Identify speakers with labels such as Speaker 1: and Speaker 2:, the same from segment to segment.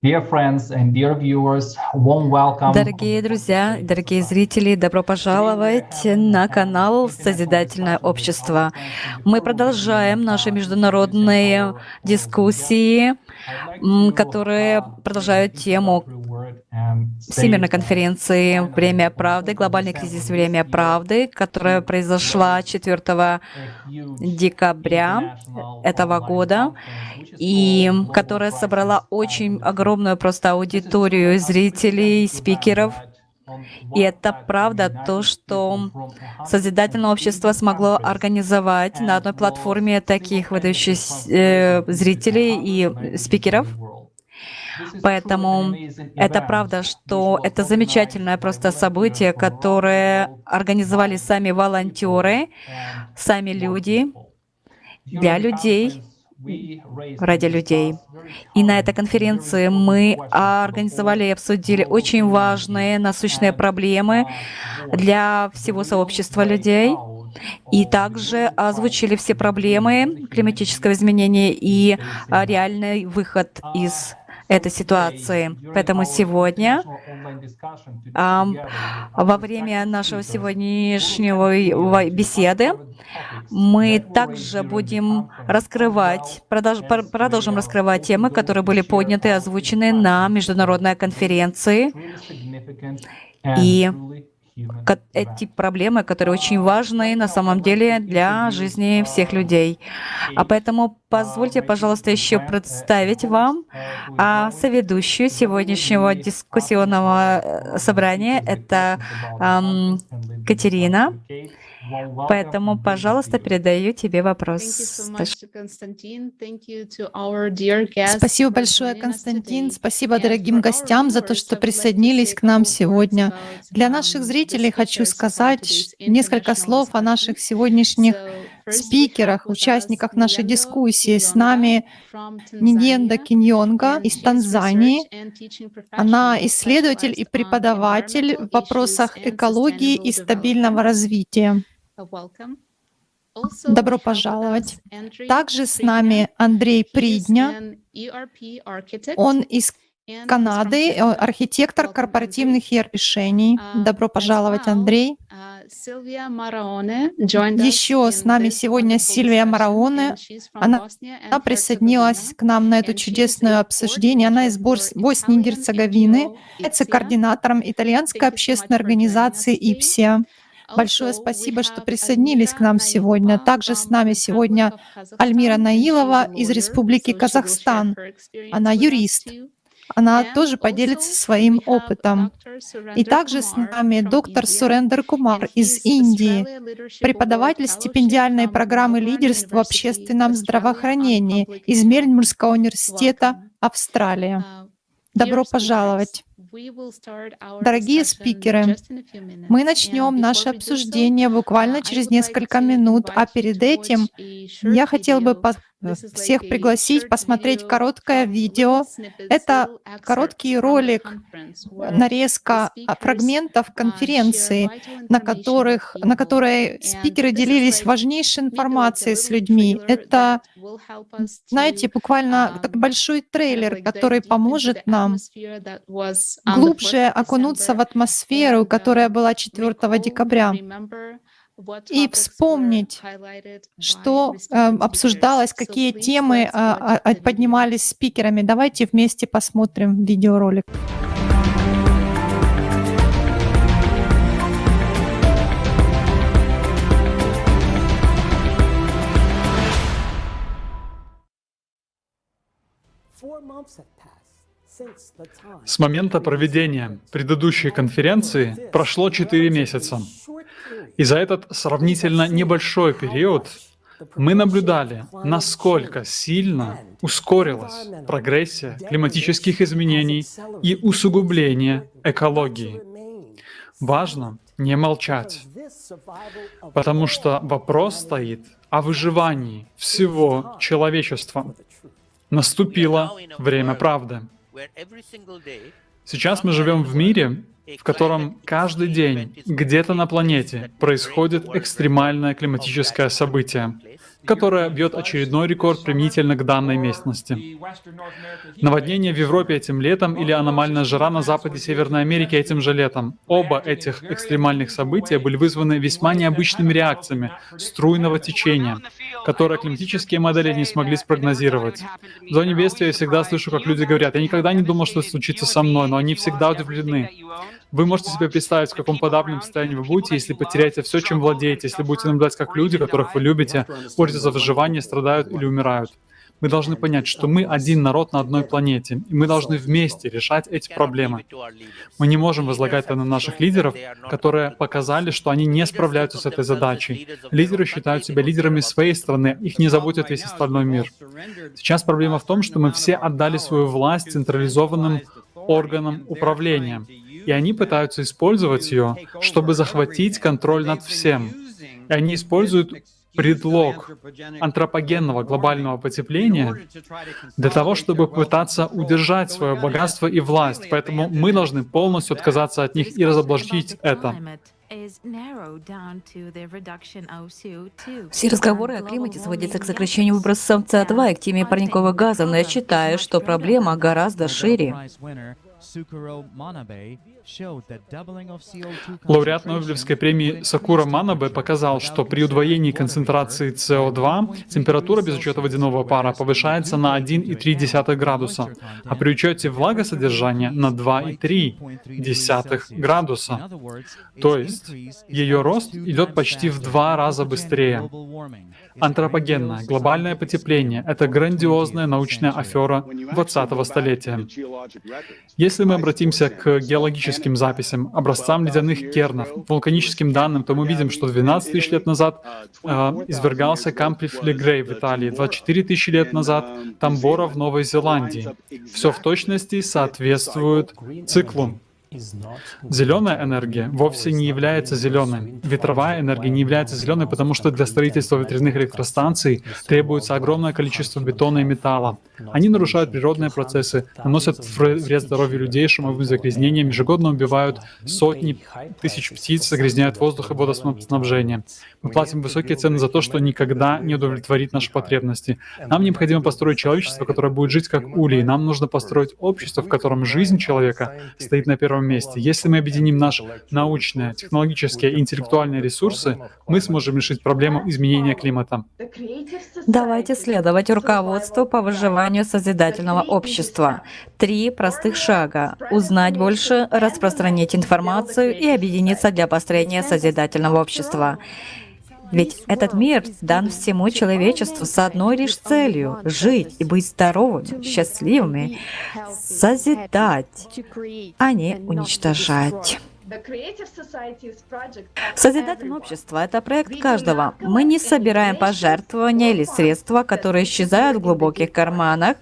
Speaker 1: Dear friends and dear viewers, warm welcome.
Speaker 2: Дорогие друзья, дорогие зрители, добро пожаловать на канал «Созидательное общество». Мы продолжаем наши международные дискуссии, которые продолжают тему Всемирной конференции «Время правды», глобальный кризис «Время правды», которая произошла 4 декабря этого года, и которая собрала очень огромную просто аудиторию зрителей, спикеров. И это правда то, что Созидательное общество смогло организовать на одной платформе таких выдающихся зрителей и спикеров. Поэтому это правда, что это замечательное просто событие, которое организовали сами волонтеры, сами люди, для людей, ради людей. И на этой конференции мы организовали и обсудили очень важные, насущные проблемы для всего сообщества людей. И также озвучили все проблемы климатического изменения и реальный выход из этой ситуации. Поэтому сегодня, во время нашего сегодняшнего беседы, мы также будем продолжим раскрывать темы, которые были подняты и озвучены на международной конференции. И эти проблемы, которые очень важны на самом деле для жизни всех людей. А поэтому позвольте, пожалуйста, еще представить вам соведущую сегодняшнего дискуссионного собрания. Это Катерина. Поэтому, пожалуйста, передаю тебе вопрос.
Speaker 3: Спасибо большое, Константин. Спасибо дорогим гостям за то, что присоединились к нам сегодня. Для наших зрителей хочу сказать несколько слов о наших сегодняшних спикерах, участниках нашей дискуссии. С нами Ниненда Киньонга из Танзании. Она исследователь и преподаватель в вопросах экологии и стабильного развития. Добро пожаловать. Также с нами Андрей Придня. Он из Канады, архитектор корпоративных решений. Добро пожаловать, Андрей. Еще с нами сегодня Сильвия Мараоне. Она присоединилась к нам на это чудесное обсуждение. Она из Боснии и Герцеговины, является координатором итальянской общественной организации «Ипсия». Большое спасибо, что присоединились к нам сегодня. Также с нами сегодня Альмира Наилова из Республики Казахстан. Она юрист. Она тоже поделится своим опытом. И также с нами доктор Сурендер Кумар из Индии, преподаватель стипендиальной программы лидерства в общественном здравоохранении из Мельбурнского университета, Австралия. Добро пожаловать. Дорогие спикеры, мы начнем наше обсуждение буквально через несколько минут, а перед этим я хотела бы всех пригласить посмотреть короткое видео. Это короткий ролик, нарезка фрагментов конференции, на которой спикеры делились важнейшей информацией с людьми. Это, знаете, буквально такой большой трейлер, который поможет нам глубже окунуться в атмосферу, которая была 4 декабря, и вспомнить, что обсуждалось, какие темы поднимались спикерами. Давайте вместе посмотрим видеоролик.
Speaker 4: С момента проведения предыдущей конференции прошло 4 месяца. И за этот сравнительно небольшой период мы наблюдали, насколько сильно ускорилась прогрессия климатических изменений и усугубление экологии. Важно не молчать, потому что вопрос стоит о выживании всего человечества. Наступило время правды. Сейчас мы живем в мире, в котором каждый день где-то на планете происходит экстремальное климатическое событие, которая бьет очередной рекорд применительно к данной местности. Наводнение в Европе этим летом или аномальная жара на западе Северной Америки этим же летом. Оба этих экстремальных события были вызваны весьма необычными реакциями струйного течения, которые климатические модели не смогли спрогнозировать. В зоне бедствия я всегда слышу, как люди говорят: «Я никогда не думал, что это случится со мной», но они всегда удивлены. Вы можете себе представить, в каком подавленном состоянии вы будете, если потеряете все, чем владеете, если будете наблюдать, как люди, которых вы любите, борются за выживание, страдают или умирают. Мы должны понять, что мы один народ на одной планете, и мы должны вместе решать эти проблемы. Мы не можем возлагать это на наших лидеров, которые показали, что они не справляются с этой задачей. Лидеры считают себя лидерами своей страны, их не заботит весь остальной мир. Сейчас проблема в том, что мы все отдали свою власть централизованным органам управления, и они пытаются использовать ее, чтобы захватить контроль над всем. И они используют предлог антропогенного глобального потепления для того, чтобы пытаться удержать свое богатство и власть. Поэтому мы должны полностью отказаться от них и разоблачить это.
Speaker 2: Все разговоры о климате сводятся к сокращению выбросов СО2 и к теме парниковых газов, но я считаю, что проблема гораздо шире.
Speaker 4: Лауреат Нобелевской премии Сакура Манабе показал, что при удвоении концентрации СО2 температура без учета водяного пара повышается на 1,3 градуса, а при учете влагосодержания на 2,3 градуса. То есть ее рост идет почти в 2 раза быстрее. Антропогенное глобальное потепление — это грандиозная научная афера 20-го столетия. Если мы обратимся к геологическим записям, образцам ледяных кернов, вулканическим данным, то мы видим, что 12 тысяч лет назад извергался Кампри-Флегрей в Италии, 24 тысячи лет назад Тамбора в Новой Зеландии. Все в точности соответствует циклу. Зеленая энергия вовсе не является зеленой. Ветровая энергия не является зеленой, потому что для строительства ветряных электростанций требуется огромное количество бетона и металла. Они нарушают природные процессы, наносят вред здоровью людей шумовым загрязнением, ежегодно убивают сотни тысяч птиц, загрязняют воздух и водоснабжение. Мы платим высокие цены за то, что никогда не удовлетворит наши потребности. Нам необходимо построить человечество, которое будет жить как улей. Нам нужно построить общество, в котором жизнь человека стоит на первом месте. Если мы объединим наши научные, технологические и интеллектуальные ресурсы, мы сможем решить проблему изменения климата.
Speaker 2: Давайте следовать руководству по выживанию созидательного общества. 3 простых шага. Узнать больше, распространить информацию и объединиться для построения созидательного общества. Ведь этот мир дан всему человечеству с одной лишь целью — жить и быть здоровыми, счастливыми, созидать, а не уничтожать. Созидательное общество — это проект каждого. Мы не собираем пожертвования или средства, которые исчезают в глубоких карманах.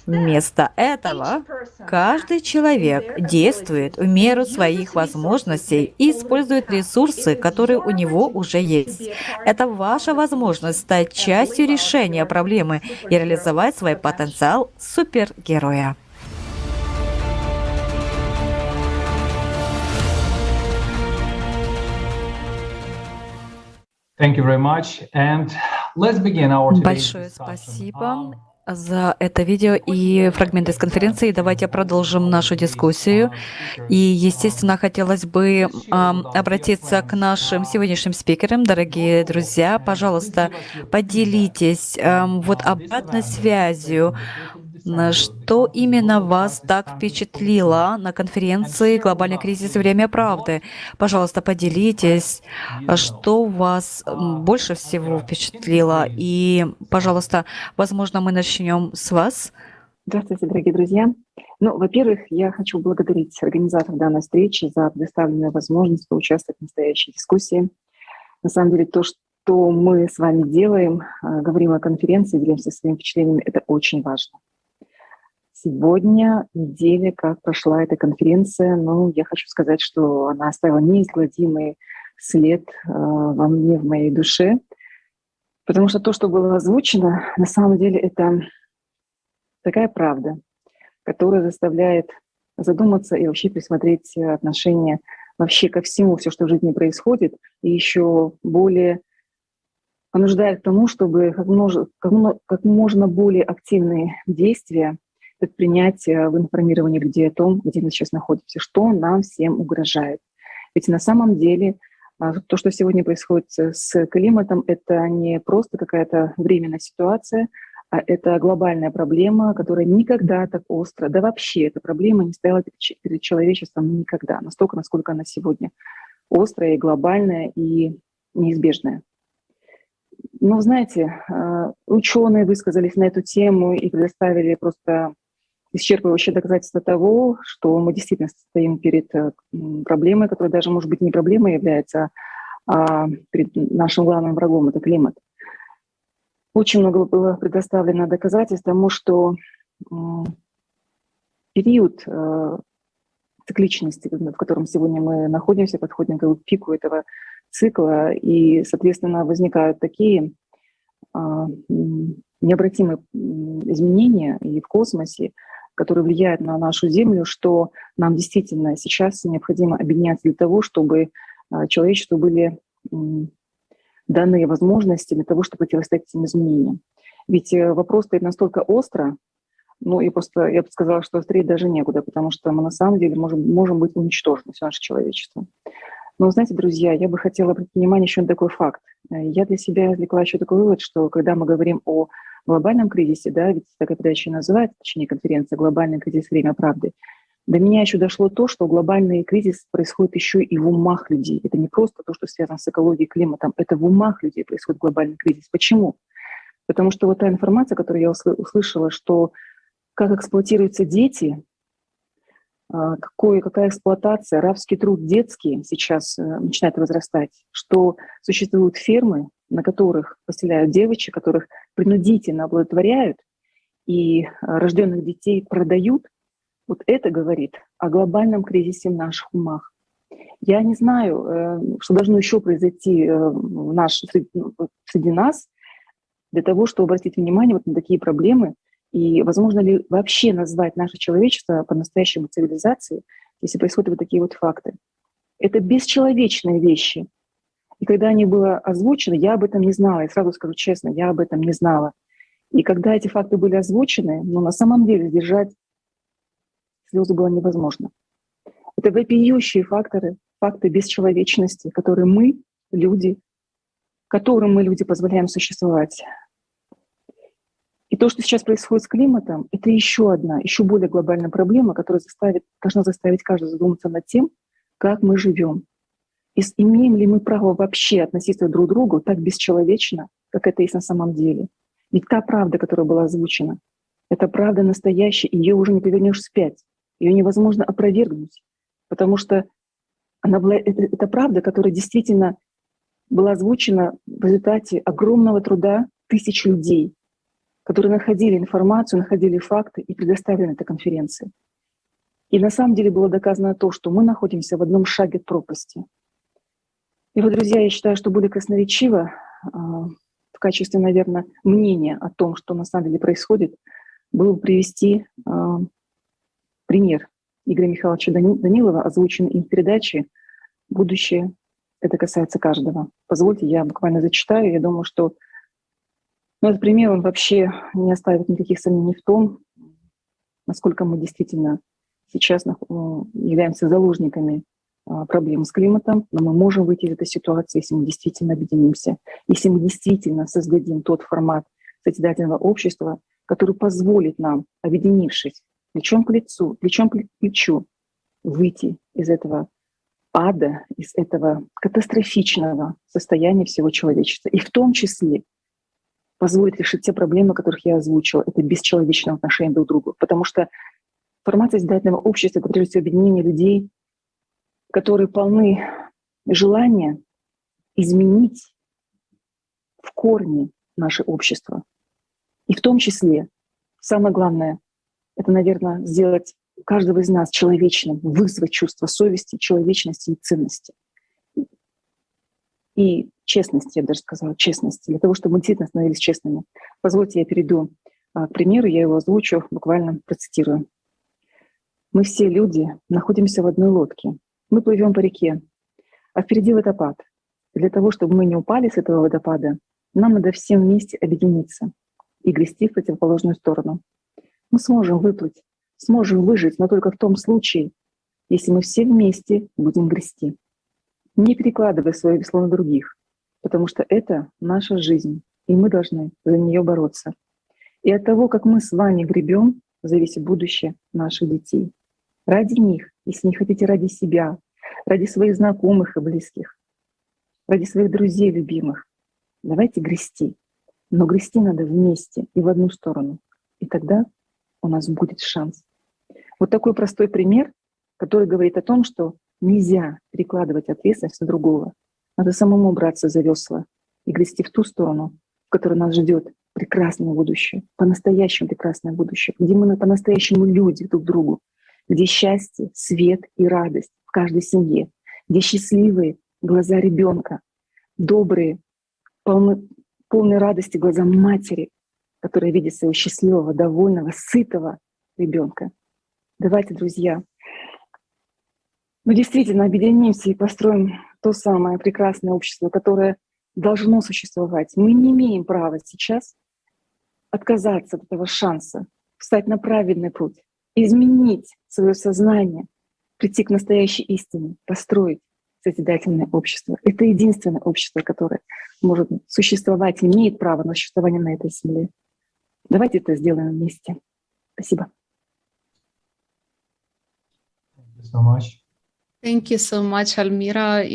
Speaker 2: Вместо этого каждый человек действует в меру своих возможностей и использует ресурсы, которые у него уже есть. Это ваша возможность стать частью решения проблемы и реализовать свой потенциал супергероя.
Speaker 1: Thank you very much. And let's begin our today's
Speaker 2: Большое
Speaker 1: discussion.
Speaker 2: спасибо за это видео и фрагменты из конференции. Давайте продолжим нашу дискуссию. И, естественно, хотелось бы обратиться к нашим сегодняшним спикерам. Дорогие друзья, пожалуйста, поделитесь вот обратной связью. Что именно вас так впечатлило на конференции «Глобальный кризис и время правды»? Пожалуйста, поделитесь, что вас больше всего впечатлило. И, пожалуйста, возможно, мы начнем с вас.
Speaker 5: Здравствуйте, дорогие друзья. Во-первых, я хочу благодарить организаторов данной встречи за предоставленную возможность поучаствовать в настоящей дискуссии. На самом деле, то, что мы с вами делаем, говорим о конференции, делимся своими впечатлениями, это очень важно. Сегодня неделя, как прошла эта конференция, я хочу сказать, что она оставила неизгладимый след во мне, в моей душе, потому что то, что было озвучено, на самом деле это такая правда, которая заставляет задуматься и вообще пересмотреть отношение вообще ко всему, все, что в жизни происходит, и еще более понуждает к тому, чтобы как можно более активные действия предпринять в информировании людей о том, где мы сейчас находимся, что нам всем угрожает. Ведь на самом деле то, что сегодня происходит с климатом, это не просто какая-то временная ситуация, а это глобальная проблема, которая никогда так остро, да вообще эта проблема не стояла перед человечеством никогда, настолько, насколько она сегодня острая и глобальная и неизбежная. Ну, знаете, ученые высказались на эту тему и предоставили просто исчерпывающее доказательство того, что мы действительно стоим перед проблемой, которая даже, может быть, не проблемой является, а перед нашим главным врагом — это климат. Очень много было предоставлено доказательств тому, что период цикличности, в котором сегодня мы находимся, подходим к пику этого цикла, и, соответственно, возникают такие необратимые изменения и в космосе, которые влияют на нашу Землю, что нам действительно сейчас необходимо объединяться для того, чтобы человечеству были даны возможности для того, чтобы противостоять этим изменениям. Ведь вопрос стоит настолько остро, ну и просто я бы сказала, что острее даже некуда, потому что мы на самом деле можем быть уничтожены, все наше человечество. Но, знаете, друзья, я бы хотела обратить внимание еще на такой факт. Я для себя извлекла еще такой вывод, что когда мы говорим о глобальном кризисе, да, ведь такая передача и называется, точнее конференция «Глобальный кризис. Время правды», до меня еще дошло то, что глобальный кризис происходит еще и в умах людей. Это не просто то, что связано с экологией, климатом, это в умах людей происходит глобальный кризис. Почему? Потому что вот та информация, которую я услышала, что как эксплуатируются дети, какая эксплуатация, рабский труд детский сейчас начинает возрастать, что существуют фермы, на которых поселяют девочек, которых принудительно оплодотворяют и рожденных детей продают, вот это говорит о глобальном кризисе в наших умах. Я не знаю, что должно еще произойти среди нас для того, чтобы обратить внимание вот на такие проблемы. И возможно ли вообще назвать наше человечество по-настоящему цивилизацией, если происходят вот такие вот факты? Это бесчеловечные вещи. И когда они были озвучены, я об этом не знала. И сразу скажу честно, я об этом не знала. И когда эти факты были озвучены, ну, на самом деле сдержать слезы было невозможно. Это вопиющие факты бесчеловечности, которым мы, люди, позволяем существовать. И то, что сейчас происходит с климатом, это еще одна, еще более глобальная проблема, которая должна заставить каждого задуматься над тем, как мы живем. И имеем ли мы право вообще относиться друг к другу так бесчеловечно, как это есть на самом деле. Ведь та правда, которая была озвучена, это правда настоящая, и ее уже не повернешь вспять. Ее невозможно опровергнуть, потому что это правда, которая действительно была озвучена в результате огромного труда тысяч людей, которые находили информацию, находили факты и предоставили на этой конференции. И на самом деле было доказано то, что мы находимся в одном шаге от пропасти. И вот, друзья, я считаю, что более красноречиво в качестве, наверное, мнения о том, что на самом деле происходит, было бы привести пример Игоря Михайловича Данилова, озвученный им в передаче «Будущее. Это касается каждого». Позвольте, я буквально зачитаю. Я думаю, что этот пример, он вообще не оставит никаких сомнений в том, насколько мы действительно сейчас являемся заложниками проблем с климатом, но мы можем выйти из этой ситуации, если мы действительно объединимся, если мы действительно создадим тот формат созидательного общества, который позволит нам, объединившись плечом к лицу, плечом к плечу, выйти из этого ада, из этого катастрофичного состояния всего человечества. И в том числе позволит решить те проблемы, которых я озвучила. Это бесчеловечное отношение друг к другу. Потому что формация созидательного общества — это прежде всего объединение людей, которые полны желания изменить в корне наше общество. И в том числе, самое главное, это, наверное, сделать каждого из нас человечным, вызвать чувство совести, человечности и ценности. И честности, я бы даже сказала, честности, для того, чтобы мы действительно становились честными. Позвольте, я перейду к примеру, я его озвучу, буквально процитирую. Мы все люди находимся в одной лодке. Мы плывем по реке, а впереди водопад. И для того, чтобы мы не упали с этого водопада, Нам надо всем вместе объединиться и грести в противоположную сторону. Мы сможем выплыть, сможем выжить, но только в том случае, если мы все вместе будем грести, не перекладывая свое весло на других, потому что это наша жизнь, и мы должны за нее бороться. И от того, как мы с вами гребем, зависит будущее наших детей. Ради них, если не хотите ради себя, ради своих знакомых и близких, ради своих друзей любимых, давайте грести. Но грести надо вместе и в одну сторону. И тогда у нас будет шанс. Вот такой простой пример, который говорит о том, что нельзя перекладывать ответственность на другого. Надо самому браться за весла и грести в ту сторону, в которой нас ждет прекрасное будущее, по-настоящему прекрасное будущее, где мы по-настоящему люди друг другу, где счастье, свет и радость в каждой семье, где счастливые глаза ребенка, добрые, полные радости глаза матери, которая видит своего счастливого, довольного, сытого ребенка. Давайте, друзья, мы действительно объединимся и построим то самое прекрасное общество, которое должно существовать. Мы не имеем права сейчас отказаться от этого шанса, встать на правильный путь, изменить свое сознание, прийти к настоящей истине, построить созидательное общество. Это единственное общество, которое может существовать, имеет право на существование на этой земле. Давайте это сделаем вместе. Спасибо.
Speaker 1: Thank you so much.
Speaker 6: Thank you so much, Almira.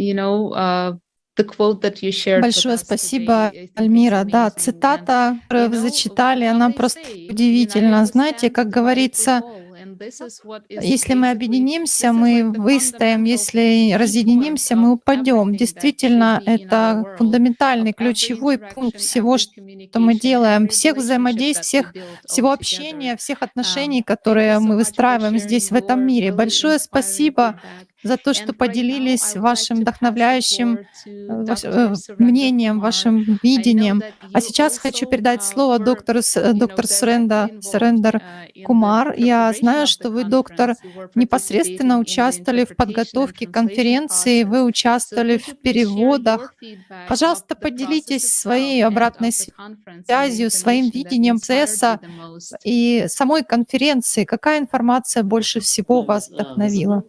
Speaker 6: The quote that you shared.
Speaker 3: Большое спасибо, Альмира. Да, цитата, которую вы зачитали, она просто удивительна. Знаете, как говорится, если мы объединимся, мы выстоим, если разъединимся, мы упадем. Действительно, это фундаментальный, ключевой пункт всего, что мы делаем, всех взаимодействий, всего общения, всех отношений, которые мы выстраиваем здесь, в этом мире. Большое спасибо за то, что поделились вашим вдохновляющим мнением, вашим видением. А сейчас хочу передать слово доктор Сурендер Кумар. Я знаю, что вы, доктор, непосредственно участвовали в подготовке конференции, вы участвовали в переводах. Пожалуйста, поделитесь своей обратной связью, своим видением процесса и самой конференции. Какая информация больше всего вас вдохновила?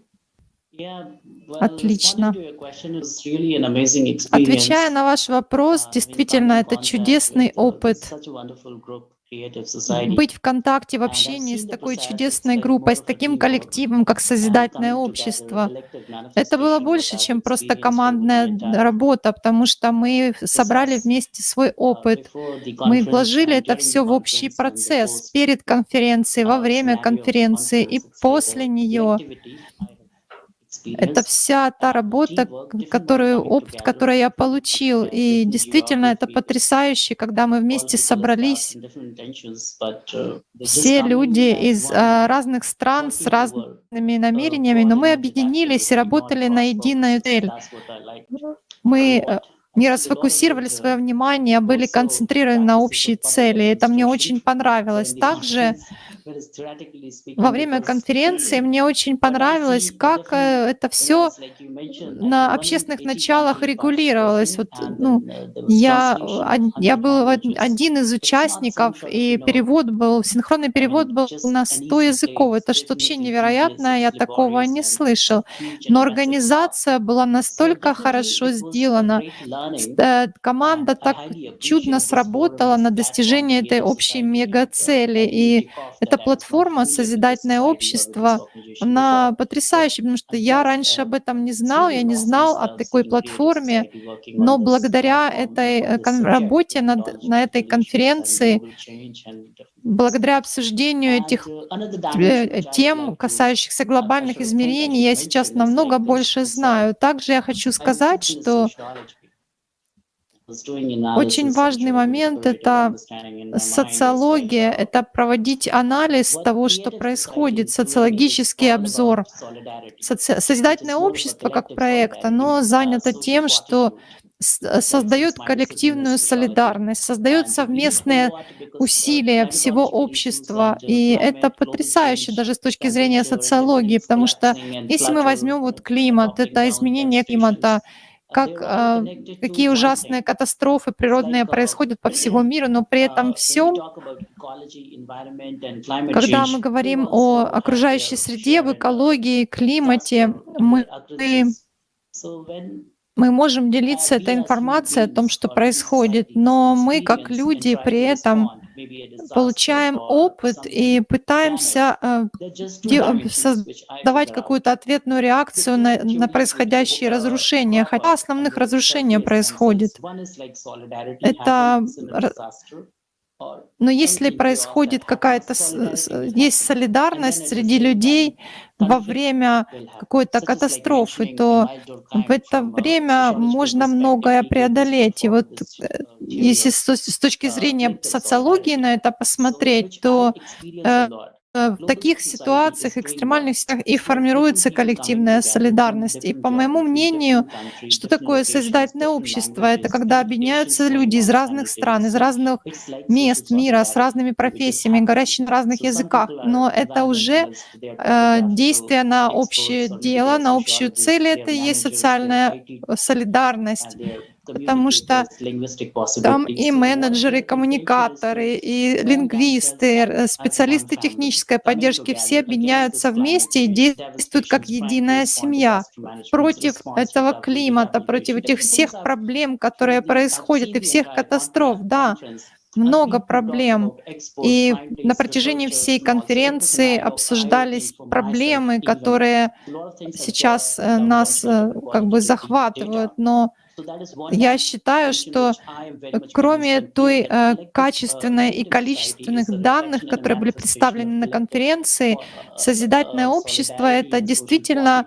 Speaker 3: Отлично. Отвечая на ваш вопрос, действительно, это чудесный опыт быть в контакте, в общении с такой чудесной группой, с таким коллективом, как Созидательное общество. Это было больше, чем просто командная работа, потому что мы собрали вместе свой опыт. Мы вложили это все в общий процесс перед конференцией, во время конференции и после нее. Это вся та работа, опыт, который я получил. И действительно, это потрясающе, когда мы вместе собрались, все люди из разных стран с разными намерениями, но мы объединились и работали на единую цель. Мы не расфокусировали свое внимание, а были концентрированы на общей цели. Это мне очень понравилось. Также во время конференции мне очень понравилось, как это все на общественных началах регулировалось. Я был один из участников, и синхронный перевод был на 100 языков. Это что-то вообще невероятное, я такого не слышал. Но организация была настолько хорошо сделана, команда так чудно сработала на достижение этой общей мегацели. И эта платформа «Созидательное общество», она потрясающая, потому что я раньше об этом не знал, я не знал о такой платформе, но благодаря этой работе на этой конференции, благодаря обсуждению этих тем, касающихся глобальных измерений, я сейчас намного больше знаю. Также я хочу сказать, что очень важный момент — это социология, это проводить анализ того, что происходит, социологический обзор. Созидательное общество как проект, оно занято тем, что создает коллективную солидарность, создает совместные усилия всего общества. И это потрясающе даже с точки зрения социологии, потому что если мы возьмем климат, это изменение климата, какие ужасные катастрофы природные происходят по всему миру, но при этом всем, когда мы говорим о окружающей среде, об экологии, климате, мы можем делиться этой информацией о том, что происходит, но мы, как люди, при этом получаем опыт и пытаемся создавать какую-то ответную реакцию на происходящие разрушения, хотя основных разрушения происходит. Но если происходит есть солидарность среди людей во время какой-то катастрофы, то в это время можно многое преодолеть. И вот если с точки зрения социологии на это посмотреть, то в таких ситуациях, экстремальных ситуациях и формируется коллективная солидарность. И по моему мнению, что такое созидательное общество? Это когда объединяются люди из разных стран, из разных мест мира, с разными профессиями, говорящими на разных языках. Но это уже действие на общее дело, на общую цель. Это и есть социальная солидарность. Потому что там и менеджеры, и коммуникаторы, и лингвисты, специалисты технической поддержки, все объединяются вместе и действуют как единая семья против этого климата, против этих всех проблем, которые происходят, и всех катастроф. Да, много проблем. И на протяжении всей конференции обсуждались проблемы, которые сейчас нас как бы захватывают. Но я считаю, что кроме той качественной и количественных данных, которые были представлены на конференции, созидательное общество — это действительно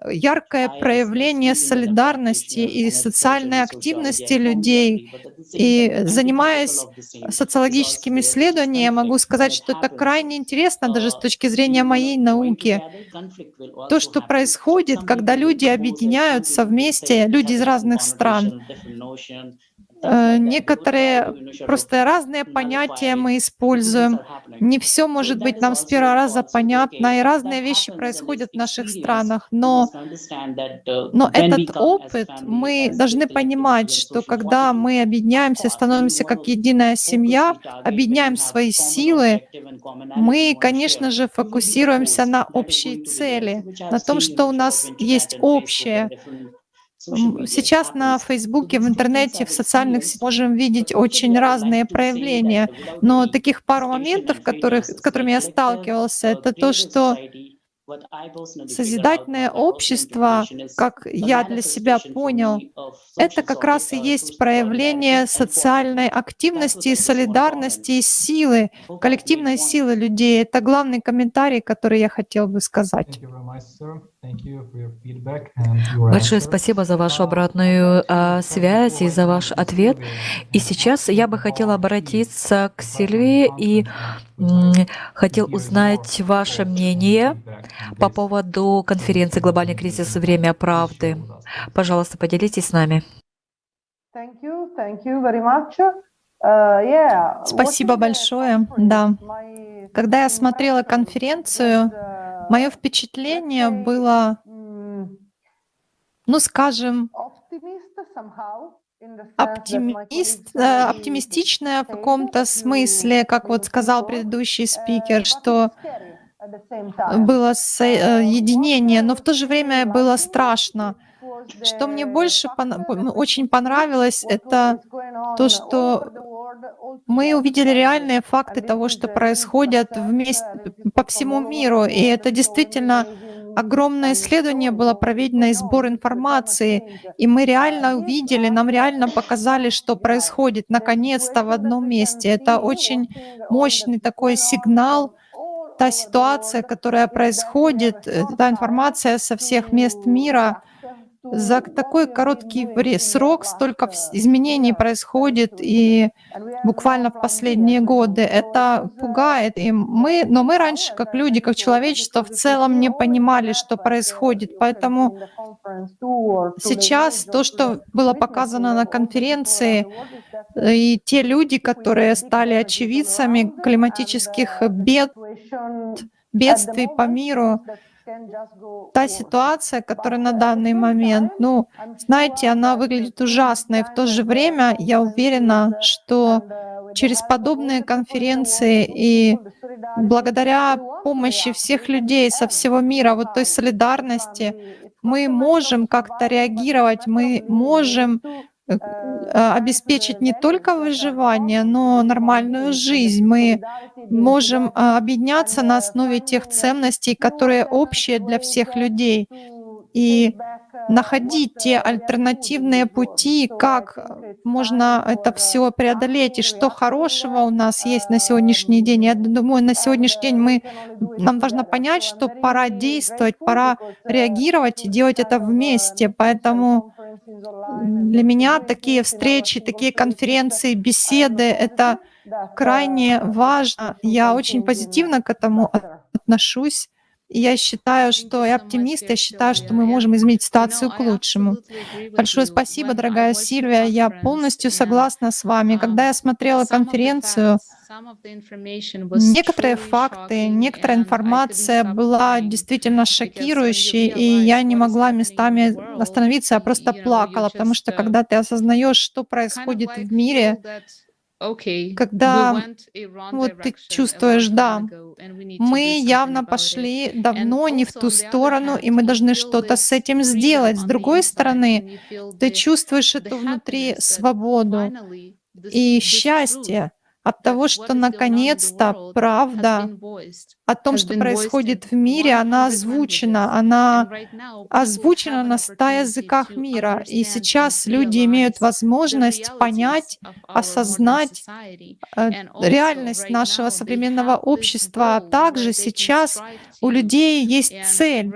Speaker 3: яркое проявление солидарности и социальной активности людей. И занимаясь социологическими исследованиями, я могу сказать, что это крайне интересно даже с точки зрения моей науки. То, что происходит, когда люди объединяются вместе, люди из разных стран. Некоторые просто разные понятия мы используем. Не все может быть нам с первого раза понятно, и разные вещи происходят в наших странах. Но этот опыт, мы должны понимать, что когда мы объединяемся, становимся как единая семья, объединяем свои силы, мы, конечно же, фокусируемся на общей цели, на том, что у нас есть общее. Сейчас на Фейсбуке, в интернете, в социальных сетях можем видеть очень разные проявления, но таких пару моментов, с которыми я сталкивался, это то, что созидательное общество, как я для себя понял, это как раз и есть проявление социальной активности, солидарности и силы, коллективной силы людей. Это главный комментарий, который я хотел бы сказать.
Speaker 2: Большое спасибо за вашу обратную связь и за ваш ответ. И сейчас я бы хотела обратиться к Сильвии и хотел узнать ваше мнение по поводу конференции «Глобальный кризис. Время правды». Пожалуйста, поделитесь с нами.
Speaker 3: Спасибо большое. Да. Когда я смотрела конференцию, мое впечатление было, ну, скажем, оптимистичное в каком-то смысле, как вот сказал предыдущий спикер, что было соединение, но в то же время было страшно. Что мне больше очень понравилось, это то, что мы увидели реальные факты того, что происходит по всему миру. И это действительно огромное исследование было проведено и сбор информации. И мы реально увидели, нам реально показали, что происходит наконец-то в одном месте. Это очень мощный такой сигнал. Та ситуация, которая происходит, та информация со всех мест мира, за такой короткий срок столько изменений происходит, и буквально в последние годы. Это пугает. Но мы раньше, как люди, как человечество, в целом не понимали, что происходит. Поэтому сейчас то, что было показано на конференции, и те люди, которые стали очевидцами климатических бедствий по миру, та ситуация, которая на данный момент, ну, знаете, она выглядит ужасно, и в то же время я уверена, что через подобные конференции и благодаря помощи всех людей со всего мира, вот той солидарности, мы можем как-то реагировать, мы можем обеспечить не только выживание, но нормальную жизнь. Мы можем объединяться на основе тех ценностей, которые общие для всех людей, и находить те альтернативные пути, как можно это все преодолеть, и что хорошего у нас есть на сегодняшний день. Я думаю, на сегодняшний день нам важно понять, что пора действовать, пора реагировать и делать это вместе. Поэтому для меня такие встречи, такие конференции, беседы — это крайне важно. Я очень позитивно к этому отношусь. И я считаю, что я оптимист, я считаю, что мы можем изменить ситуацию к лучшему. Большое спасибо, дорогая Сильвия. Я полностью согласна с вами. Когда я смотрела конференцию, некоторые факты, некоторая информация была действительно шокирующей, и я не могла местами остановиться, я просто плакала, потому что когда ты осознаешь, что происходит в мире, когда вот ты чувствуешь, да, мы явно пошли давно не в ту сторону, и мы должны что-то с этим сделать. С другой стороны, ты чувствуешь эту внутри свободу и счастье от того, что наконец-то правда о том, что происходит в мире, она озвучена на 100 языках мира. И сейчас люди имеют возможность понять, осознать реальность нашего современного общества. А также сейчас у людей есть цель,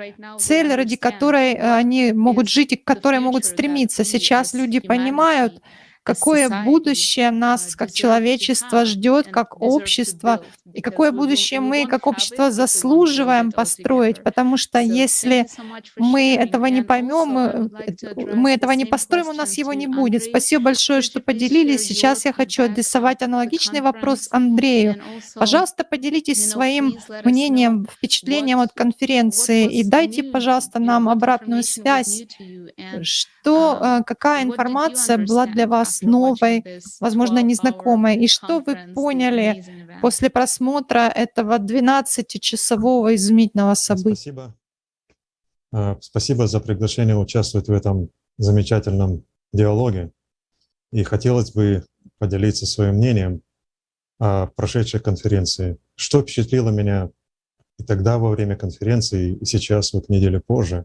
Speaker 3: ради которой они могут жить и к которой могут стремиться. Сейчас люди понимают, какое будущее нас, как человечество, ждет, как общество, и какое будущее мы, как общество, заслуживаем построить. Потому что если мы этого не поймем, мы этого не построим, у нас его не будет. Спасибо большое, что поделились. Сейчас я хочу адресовать аналогичный вопрос Андрею. Пожалуйста, поделитесь своим мнением, впечатлением от конференции и дайте, пожалуйста, нам обратную связь. Какая информация была для вас новой, возможно, незнакомой, и что вы поняли после просмотра этого 12-часового изумительного события?
Speaker 7: Спасибо за приглашение участвовать в этом замечательном диалоге. И хотелось бы поделиться своим мнением о прошедшей конференции. Что впечатлило меня и тогда во время конференции, и сейчас, вот неделю позже,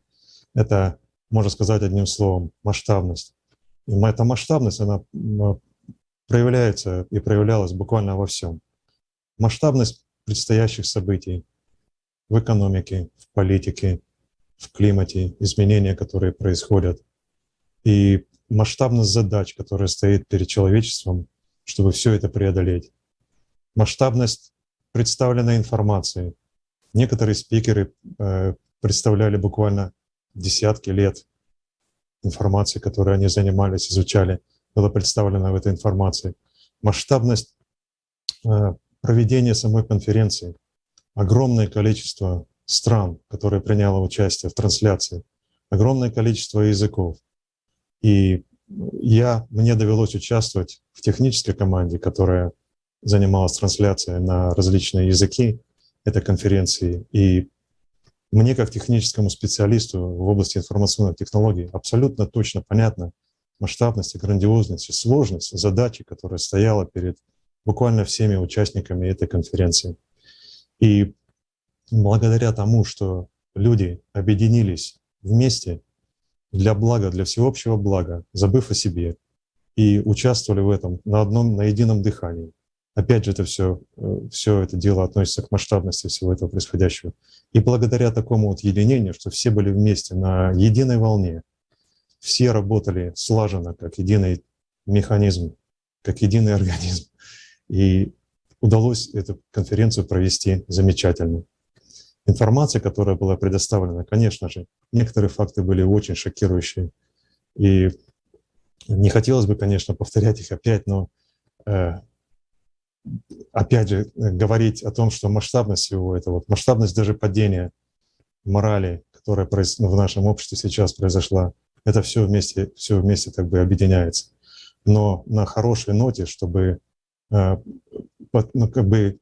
Speaker 7: это, можно сказать одним словом, масштабность. И эта масштабность, она проявляется и проявлялась буквально во всем. Масштабность предстоящих событий в экономике, в политике, в климате, изменения, которые происходят, и масштабность задач, которые стоит перед человечеством, чтобы все это преодолеть. Масштабность представленной информации. Некоторые спикеры представляли буквально десятки лет информации, которой они занимались, изучали, была представлена в этой информации. Масштабность проведения самой конференции. Огромное количество стран, которые приняло участие в трансляции. Огромное количество языков. И мне довелось участвовать в технической команде, которая занималась трансляцией на различные языки этой конференции. И мне, как техническому специалисту в области информационных технологий, абсолютно точно понятна масштабность и грандиозность и сложность задачи, которая стояла перед буквально всеми участниками этой конференции. И благодаря тому, что люди объединились вместе для блага, для всеобщего блага, забыв о себе, и участвовали в этом на едином дыхании. Опять же, это все это дело относится к масштабности всего этого происходящего. И благодаря такому вот единению, что все были вместе на единой волне, все работали слаженно, как единый механизм, как единый организм. И удалось эту конференцию провести замечательно. Информация, которая была предоставлена, конечно же, некоторые факты были очень шокирующие. И не хотелось бы, конечно, повторять их опять, но опять же говорить о том, что масштабность всего этого, масштабность даже падения морали, которая в нашем обществе сейчас произошла, это все вместе как бы объединяется. Но на хорошей ноте, чтобы как бы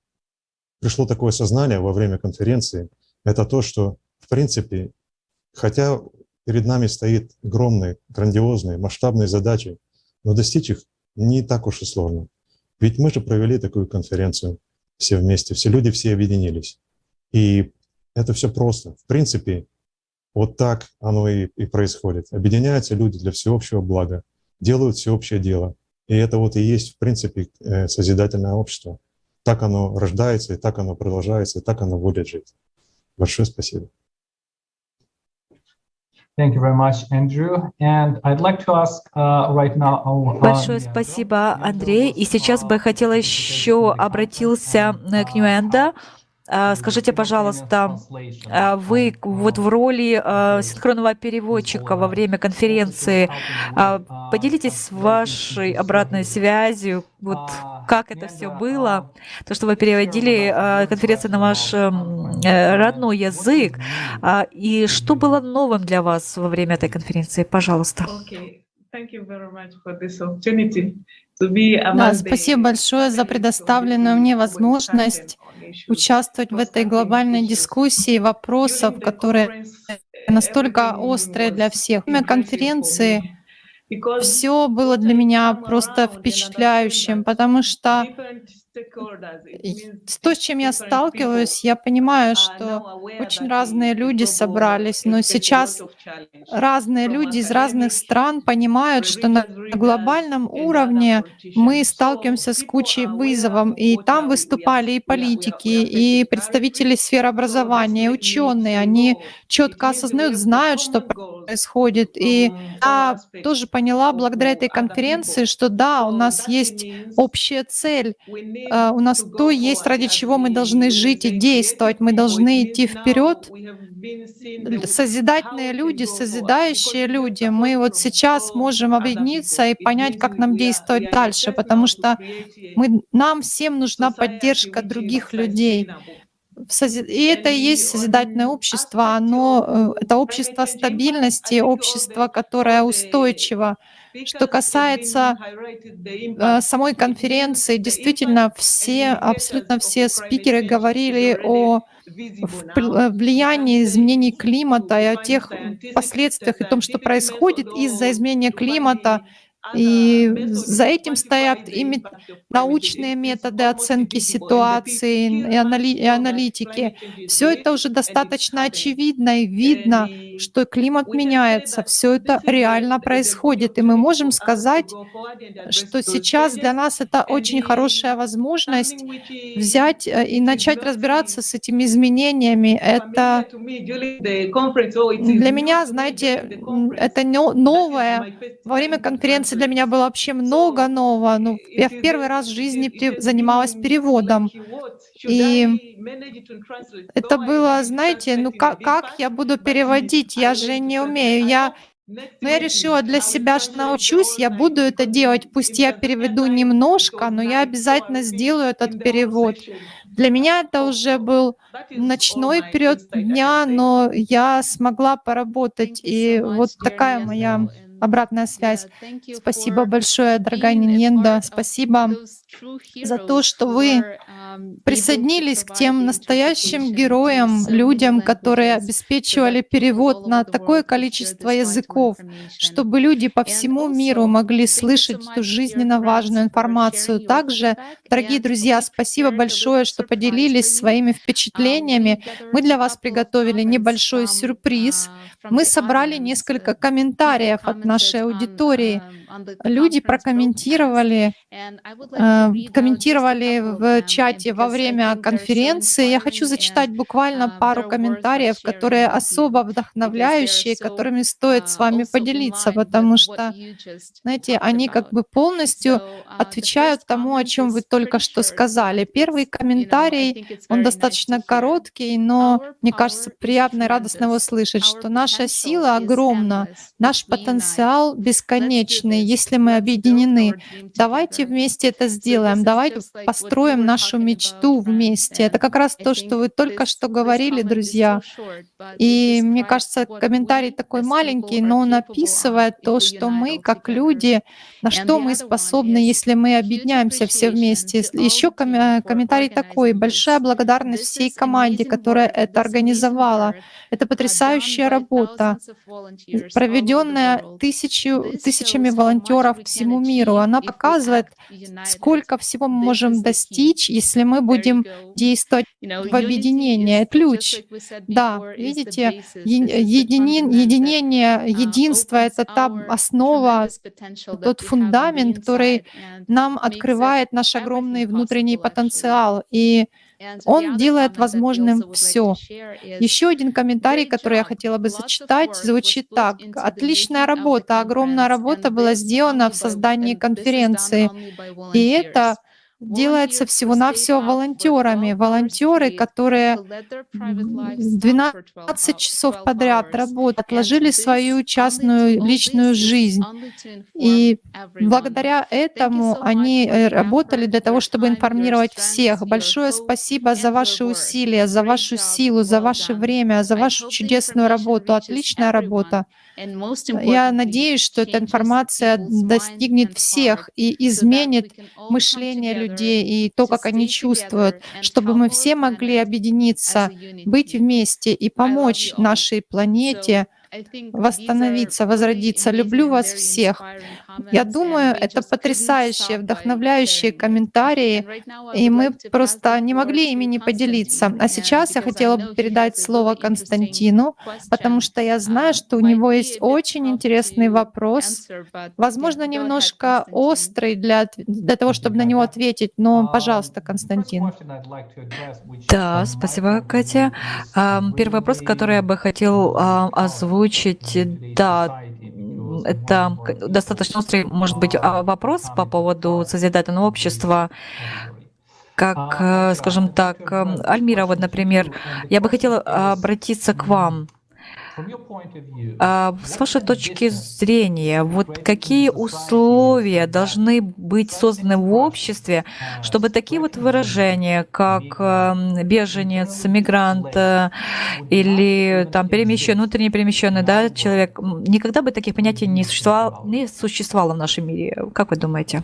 Speaker 7: пришло такое сознание во время конференции, это то, что в принципе, хотя перед нами стоит огромные, грандиозные, масштабные задачи, но достичь их не так уж и сложно. Ведь мы же провели такую конференцию все вместе, все люди, все объединились. И это все просто. В принципе, вот так оно и происходит. Объединяются люди для всеобщего блага, делают всеобщее дело. И это вот и есть, в принципе, созидательное общество. Так оно рождается, и так оно продолжается, и так оно будет жить. Большое спасибо.
Speaker 1: Thank you very much, Andrew. And I'd like to ask right now.
Speaker 2: Большое спасибо, Андрей. И сейчас бы я хотела еще обратился к Ньюэнда. Скажите, пожалуйста, вы вот в роли синхронного переводчика во время конференции поделитесь вашей обратной связью, вот как это все было, то, что вы переводили конференцию на ваш родной язык, и что было новым для вас во время этой конференции, пожалуйста.
Speaker 3: Да, спасибо большое за предоставленную мне возможность участвовать в этой глобальной дискуссии вопросов, которые настолько острые для всех. Во время конференции все было для меня просто впечатляющим, потому что то, с чем я сталкиваюсь, я понимаю, что очень разные люди собрались, но сейчас разные люди из разных стран понимают, что на глобальном уровне мы сталкиваемся с кучей вызовов, и там выступали и политики, и представители сферы образования, и ученые, они четко осознают, знают, что происходит. И я тоже поняла благодаря этой конференции, что да, у нас есть общая цель, у нас то есть, ради чего мы должны жить и действовать, мы должны идти вперед. Созидательные люди, созидающие люди, мы вот сейчас можем объединиться и понять, как нам действовать дальше, потому что нам всем нужна поддержка других людей. И это и есть созидательное общество, это общество стабильности, общество, которое устойчиво. Что касается самой конференции, действительно, абсолютно все спикеры говорили о влиянии изменений климата и о тех последствиях, и том, что происходит из-за изменения климата. И за этим стоят и научные методы оценки ситуации, и аналитики. Все это уже достаточно очевидно и видно, что климат меняется. Все это реально происходит. И мы можем сказать, что сейчас для нас это очень хорошая возможность взять и начать разбираться с этими изменениями. Это для меня, знаете, это новое. Во время конференции для меня было вообще много нового. Я в первый раз в жизни занималась переводом. И это было, знаете, как я буду переводить? Я же не умею. Но я решила для себя, что научусь, я буду это делать. Пусть я переведу немножко, но я обязательно сделаю этот перевод. Для меня это уже был ночной период дня, но я смогла поработать. И вот такая моя обратная связь. Спасибо большое, дорогая Ниньенда. Спасибо за то, что вы присоединились к тем настоящим героям, людям, которые обеспечивали перевод на такое количество языков, чтобы люди по всему миру могли слышать эту жизненно важную информацию. Также, дорогие друзья, спасибо большое, что поделились своими впечатлениями. Мы для вас приготовили небольшой сюрприз. Мы собрали несколько комментариев от нашей аудитории. Люди прокомментировали в чате во время конференции. Я хочу зачитать буквально пару комментариев, которые особо вдохновляющие, которыми стоит с вами поделиться, потому что, знаете, они как бы полностью отвечают тому, о чем вы только что сказали. Первый комментарий, он достаточно короткий, но, мне кажется, приятно и радостно его слышать, что наша сила огромна, наш потенциал бесконечный. если мы объединены. Давайте вместе это сделаем, давайте построим нашу мечту вместе. Это как раз то, что вы только что говорили, друзья. И мне кажется, комментарий такой маленький, но он описывает то, что мы, как люди, на что мы способны, если мы объединяемся все вместе. Еще комментарий такой: большая благодарность всей команде, которая это организовала. Это потрясающая работа, проведенная тысячами волонтеров по всему миру. Она показывает, сколько всего мы можем достичь, если мы будем действовать в объединении. Ключ. Да, видите, единение, единство — это та основа, тот фундамент, который нам открывает наш огромный внутренний потенциал. И он делает возможным все. Еще один комментарий, который я хотела бы зачитать, звучит так. Отличная работа, огромная работа была сделана в создании конференции. И это делается всего-навсего волонтерами. Волонтеры, которые 12 часов подряд работают, отложили свою частную личную жизнь. И благодаря этому они работали для того, чтобы информировать всех. Большое спасибо за ваши усилия, за вашу силу, за ваше время, за вашу чудесную работу. Отличная работа. Я надеюсь, что эта информация достигнет всех и изменит мышление людей и то, как они чувствуют, чтобы мы все могли объединиться, быть вместе и помочь нашей планете восстановиться, возродиться. Люблю вас всех. Я думаю, это потрясающие, вдохновляющие комментарии, и мы просто не могли ими не поделиться. А сейчас я хотела бы передать слово Константину, потому что я знаю, что у него есть очень интересный вопрос, возможно, немножко острый для того, чтобы на него ответить, но, пожалуйста, Константин.
Speaker 2: Да, спасибо, Катя. Первый вопрос, который я бы хотел озвучить, да, это достаточно острый, может быть, вопрос по поводу созидательного общества. Как, скажем так, Альмира, вот, например, я бы хотела обратиться к вам. С вашей точки зрения, вот какие условия должны быть созданы в обществе, чтобы такие вот выражения, как беженец, мигрант или там перемещенный, внутренне перемещенный, да, человек, никогда бы таких понятий не существовало в нашем мире? Как вы думаете?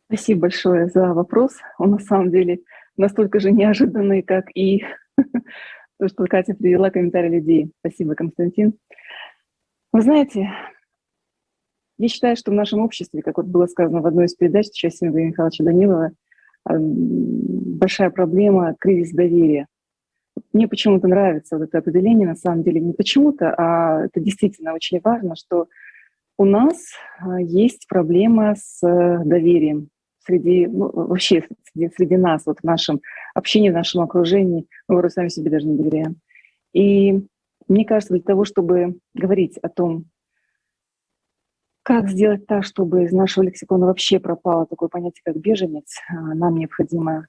Speaker 5: Спасибо большое за вопрос. Он на самом деле настолько же неожиданный, как и то, что Катя привела комментарий людей. Спасибо, Константин. Вы знаете, я считаю, что в нашем обществе, как вот было сказано в одной из передач сейчас Сергея Михайловича Данилова, большая проблема — кризис доверия. Мне почему-то нравится вот это определение, на самом деле, не почему-то, а это действительно очень важно, что у нас есть проблема с доверием вообще среди нас, вот в нашем общении, в нашем окружении, мы вроде сами себе даже не доверяем. И мне кажется, для того, чтобы говорить о том, как сделать так, чтобы из нашего лексикона вообще пропало такое понятие, как беженец, нам необходимо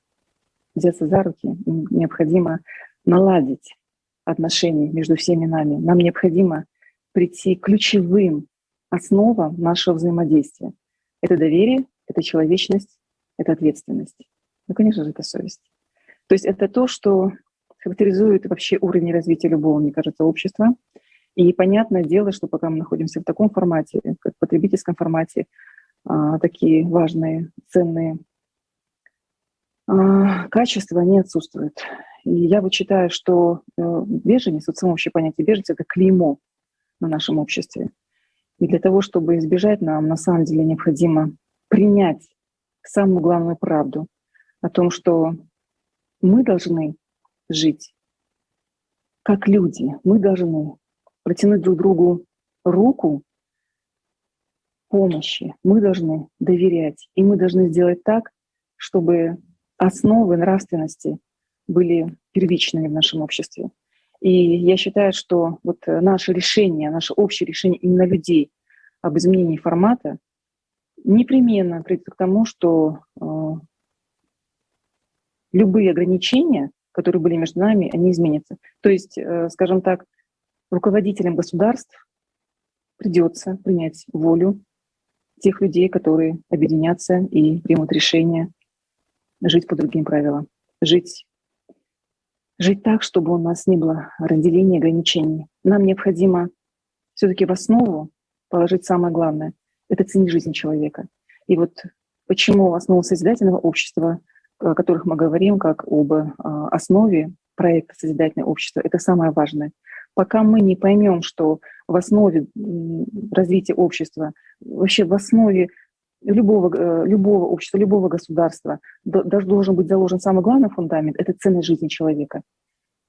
Speaker 5: взяться за руки, необходимо наладить отношения между всеми нами. Нам необходимо прийти к ключевым основам нашего взаимодействия. Это доверие, это человечность, это ответственность. Ну, конечно же, это совесть. То есть это то, что характеризует вообще уровень развития любого, мне кажется, общества. И понятное дело, что пока мы находимся в таком формате, как в потребительском формате, такие важные, ценные качества, они отсутствуют. И я вот считаю, что беженец, вот само вообще понятие беженца — это клеймо на нашем обществе. И для того, чтобы избежать, нам на самом деле необходимо принять самую главную правду о том, что мы должны жить как люди, мы должны протянуть друг другу руку помощи, мы должны доверять, и мы должны сделать так, чтобы основы нравственности были первичными в нашем обществе. И я считаю, что вот наше решение, наше общее решение именно людей об изменении формата непременно придет к тому, что любые ограничения, которые были между нами, они изменятся. То есть, скажем так, руководителям государств придется принять волю тех людей, которые объединятся и примут решение жить по другим правилам, жить так, чтобы у нас не было разделений, ограничений. Нам необходимо все-таки в основу положить самое главное — это ценить жизнь человека. И вот почему основа созидательного общества, о которых мы говорим, как об основе проекта «Созидательное общество», это самое важное. Пока мы не поймем, что в основе развития общества, вообще в основе любого общества, любого государства даже должен быть заложен самый главный фундамент — это ценность жизни человека.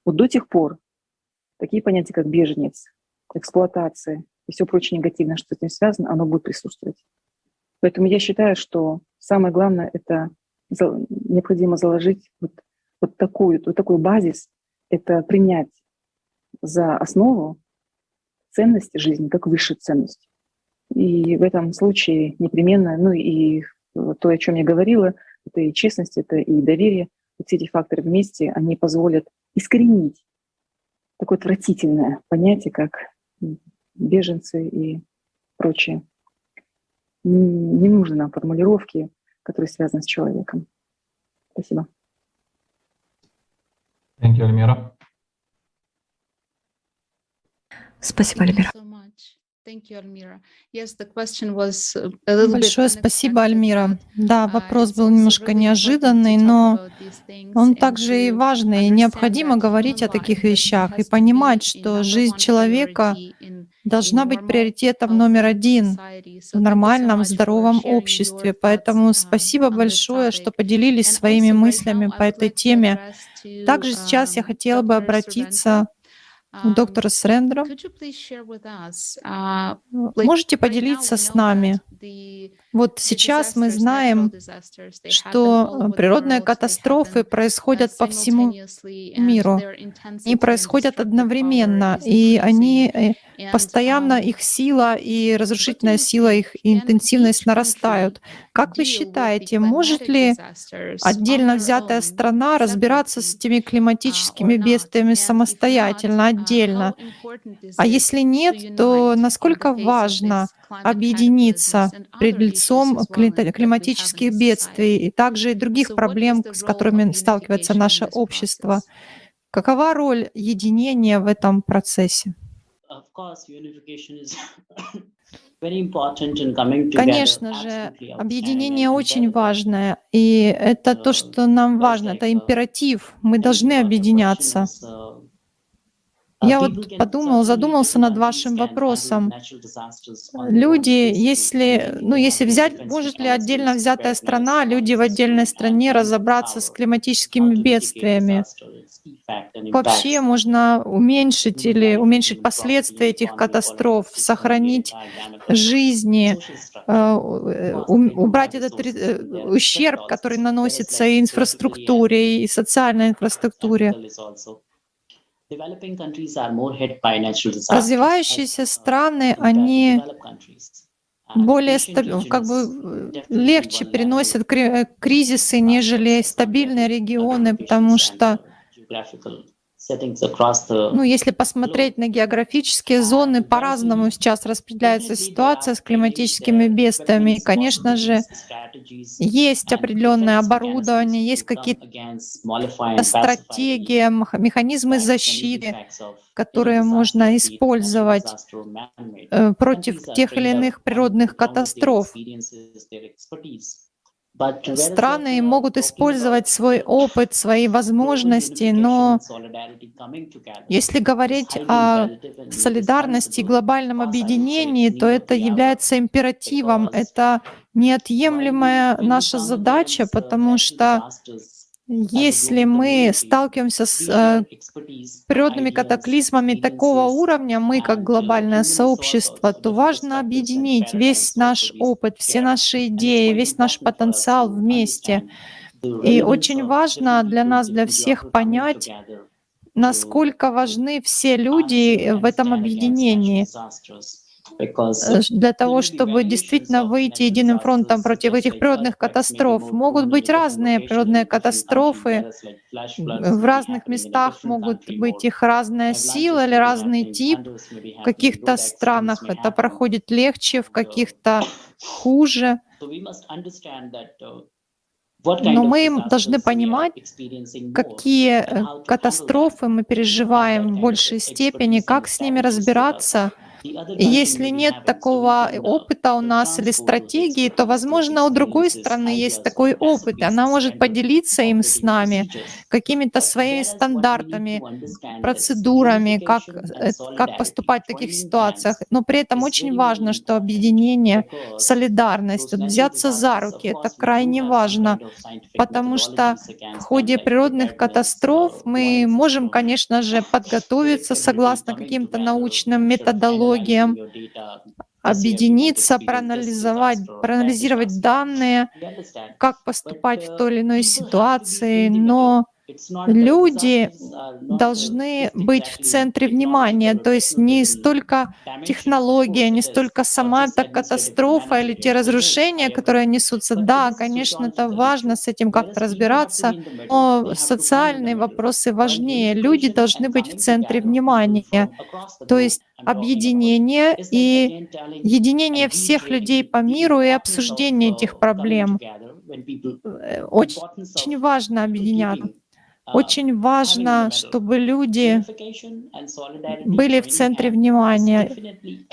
Speaker 5: Вот до тех пор такие понятия, как беженец, эксплуатация и все прочее негативное, что с этим связано, оно будет присутствовать. Поэтому я считаю, что самое главное — это необходимо заложить вот такой базис, это принять за основу ценность жизни как высшую ценность. И в этом случае непременно, и то, о чем я говорила, это и честность, это и доверие. Вот все эти факторы вместе, они позволят искоренить такое отвратительное понятие, как беженцы и прочее. Не нужны нам формулировки, которые связаны с человеком. Спасибо.
Speaker 1: Thank you, Альмира.
Speaker 2: Спасибо, Альмира.
Speaker 3: Большое спасибо, Альмира. Да, вопрос был немножко неожиданный, но он также и важный. И необходимо говорить о таких вещах и понимать, что жизнь человека должна быть приоритетом номер один в нормальном, здоровом обществе. Поэтому спасибо большое, что поделились своими мыслями по этой теме. Также сейчас я хотела бы обратиться к доктору Срендру. Можете поделиться с нами? Вот сейчас мы знаем, что природные катастрофы происходят по всему миру. Они происходят одновременно, и они постоянно, их сила и разрушительная сила, их интенсивность нарастают. Как вы считаете, может ли отдельно взятая страна разбираться с этими климатическими бедствиями самостоятельно, отдельно? А если нет, то насколько важно объединиться пред лицом климатических бедствий и также и других проблем, с которыми сталкивается наше общество? Какова роль единения в этом процессе? Конечно же, объединение очень важное, и это то, что нам важно, это императив. Мы должны объединяться. Я вот задумался над вашим вопросом. Люди, если взять, может ли отдельно взятая страна, люди в отдельной стране разобраться с климатическими бедствиями? Вообще можно уменьшить последствия этих катастроф, сохранить жизни, убрать этот ущерб, который наносится и инфраструктуре, и социальной инфраструктуре. Развивающиеся страны, они легче переносят кризисы, нежели стабильные регионы, потому что, если посмотреть на географические зоны, по-разному сейчас распределяется ситуация с климатическими бедствиями. И, конечно же, есть определенное оборудование, есть какие-то стратегии, механизмы защиты, которые можно использовать против тех или иных природных катастроф. Страны могут использовать свой опыт, свои возможности, но если говорить о солидарности и глобальном объединении, то это является императивом, это неотъемлемая наша задача, потому что если мы сталкиваемся с природными катаклизмами такого уровня, мы как глобальное сообщество, то важно объединить весь наш опыт, все наши идеи, весь наш потенциал вместе. И очень важно для нас, для всех понять, насколько важны все люди в этом объединении. для того, чтобы действительно выйти единым фронтом против этих природных катастроф. Могут быть разные природные катастрофы, в разных местах могут быть их разная сила или разный тип. В каких-то странах это проходит легче, в каких-то хуже. Но мы должны понимать, какие катастрофы мы переживаем в большей степени, как с ними разбираться. И если нет такого опыта у нас или стратегии, то, возможно, у другой страны есть такой опыт, и она может поделиться им с нами, какими-то своими стандартами, процедурами, как поступать в таких ситуациях. Но при этом очень важно, что объединение, солидарность, вот взяться за руки — это крайне важно, потому что в ходе природных катастроф мы можем, конечно же, подготовиться согласно каким-то научным методологиям, объединиться, проанализировать данные, как поступать в той или иной ситуации, но люди должны быть в центре внимания, то есть не столько технология, не столько сама эта катастрофа или те разрушения, которые несутся. Да, конечно, это важно, с этим как-то разбираться, но социальные вопросы важнее. Люди должны быть в центре внимания, то есть объединение и единение всех людей по миру и обсуждение этих проблем. Очень важно объединяться. Очень важно, чтобы люди были в центре внимания.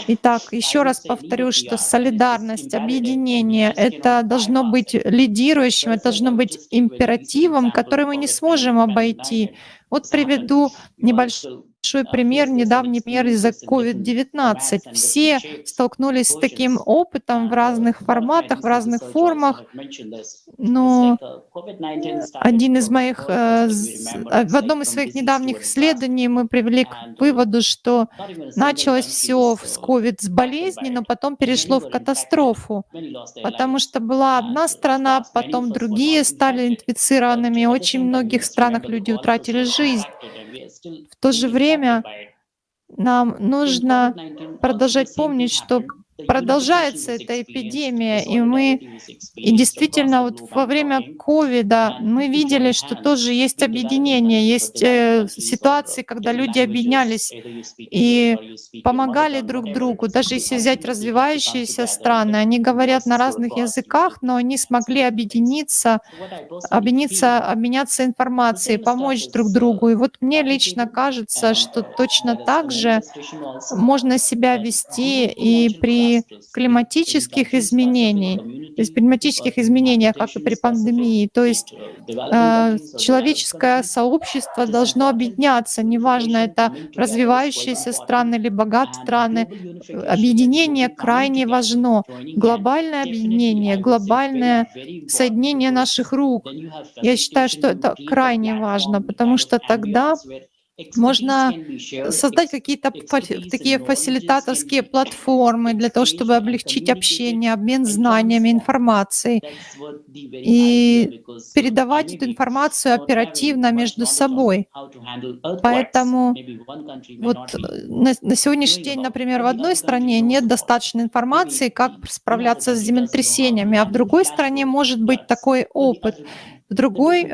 Speaker 3: Итак, еще раз повторю, что солидарность, объединение — это должно быть лидирующим, это должно быть императивом, который мы не сможем обойти. Вот приведу небольшой пример, недавний пример из-за COVID-19. Все столкнулись с таким опытом в разных форматах, в разных формах, но один из моих, в одном из своих недавних исследований мы привели к выводу, что началось все с COVID, с болезни, но потом перешло в катастрофу, потому что была одна страна, потом другие стали инфицированными, в очень многих странах люди утратили жизнь. В то же время нам нужно продолжать помнить, что продолжается эта эпидемия, и действительно вот во время ковида мы видели, что тоже есть объединение, есть ситуации, когда люди объединялись и помогали друг другу. Даже если взять развивающиеся страны, они говорят на разных языках, но они смогли объединяться информацией, помочь друг другу. И вот мне лично кажется, что точно так же можно себя вести и при климатических изменениях, как и при пандемии. То есть человеческое сообщество должно объединяться, неважно, это развивающиеся страны или богатые страны. Объединение крайне важно. Глобальное объединение, глобальное соединение наших рук. Я считаю, что это крайне важно, потому что тогда можно создать какие-то такие фасилитаторские платформы для того, чтобы облегчить общение, обмен знаниями, информацией и передавать эту информацию оперативно между собой. Поэтому вот на сегодняшний день, например, в одной стране нет достаточной информации, как справляться с землетрясениями, а в другой стране может быть такой опыт. В другой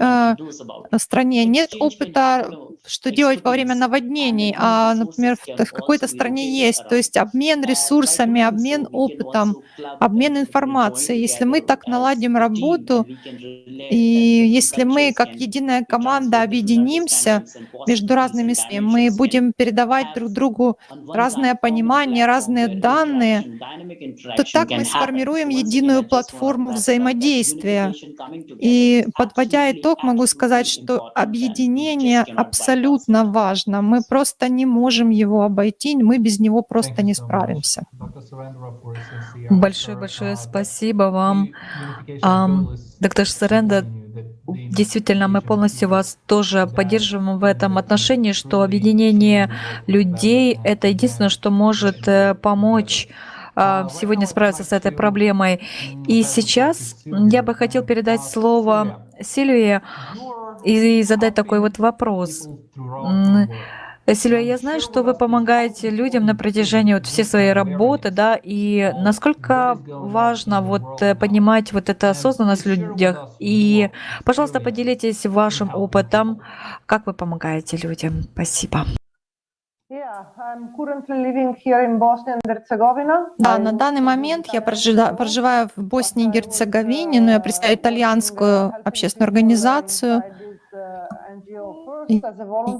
Speaker 3: стране нет опыта, что делать во время наводнений, а, например, в какой-то стране есть. То есть обмен ресурсами, обмен опытом, обмен информацией. Если мы так наладим работу, и если мы как единая команда объединимся между разными СМИ, мы будем передавать друг другу разное понимание, разные данные, то так мы сформируем единую платформу взаимодействия. И подводя итог, могу сказать, что объединение абсолютно важно. Мы просто не можем его обойти, мы без него просто не справимся.
Speaker 2: Большое спасибо вам, доктор Серенда. Действительно, мы полностью вас тоже поддерживаем в этом отношении, что объединение людей — это единственное, что может помочь сегодня справиться с этой проблемой. И сейчас я бы хотел передать слово Сильвии и задать такой вот вопрос. Сильвия, я знаю, что вы помогаете людям на протяжении вот всей своей работы, да, и насколько важно вот поднимать вот эту осознанность в людях. И, пожалуйста, поделитесь вашим опытом, как вы помогаете людям. Спасибо.
Speaker 3: Да, на данный момент я проживаю в Боснии и Герцеговине, но я представляю итальянскую общественную организацию. И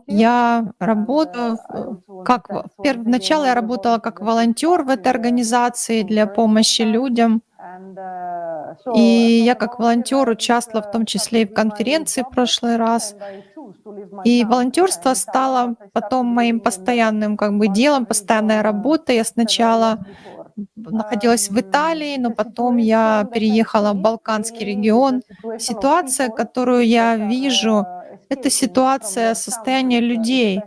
Speaker 3: я работаю вначале я работала как волонтер в этой организации для помощи людям. И я как волонтер участвовала в том числе и в конференции в прошлый раз. И волонтерство стало потом моим постоянным делом, постоянная работа. Я сначала находилась в Италии, но потом я переехала в Балканский регион. Ситуация, которую я вижу, это ситуация состояния людей,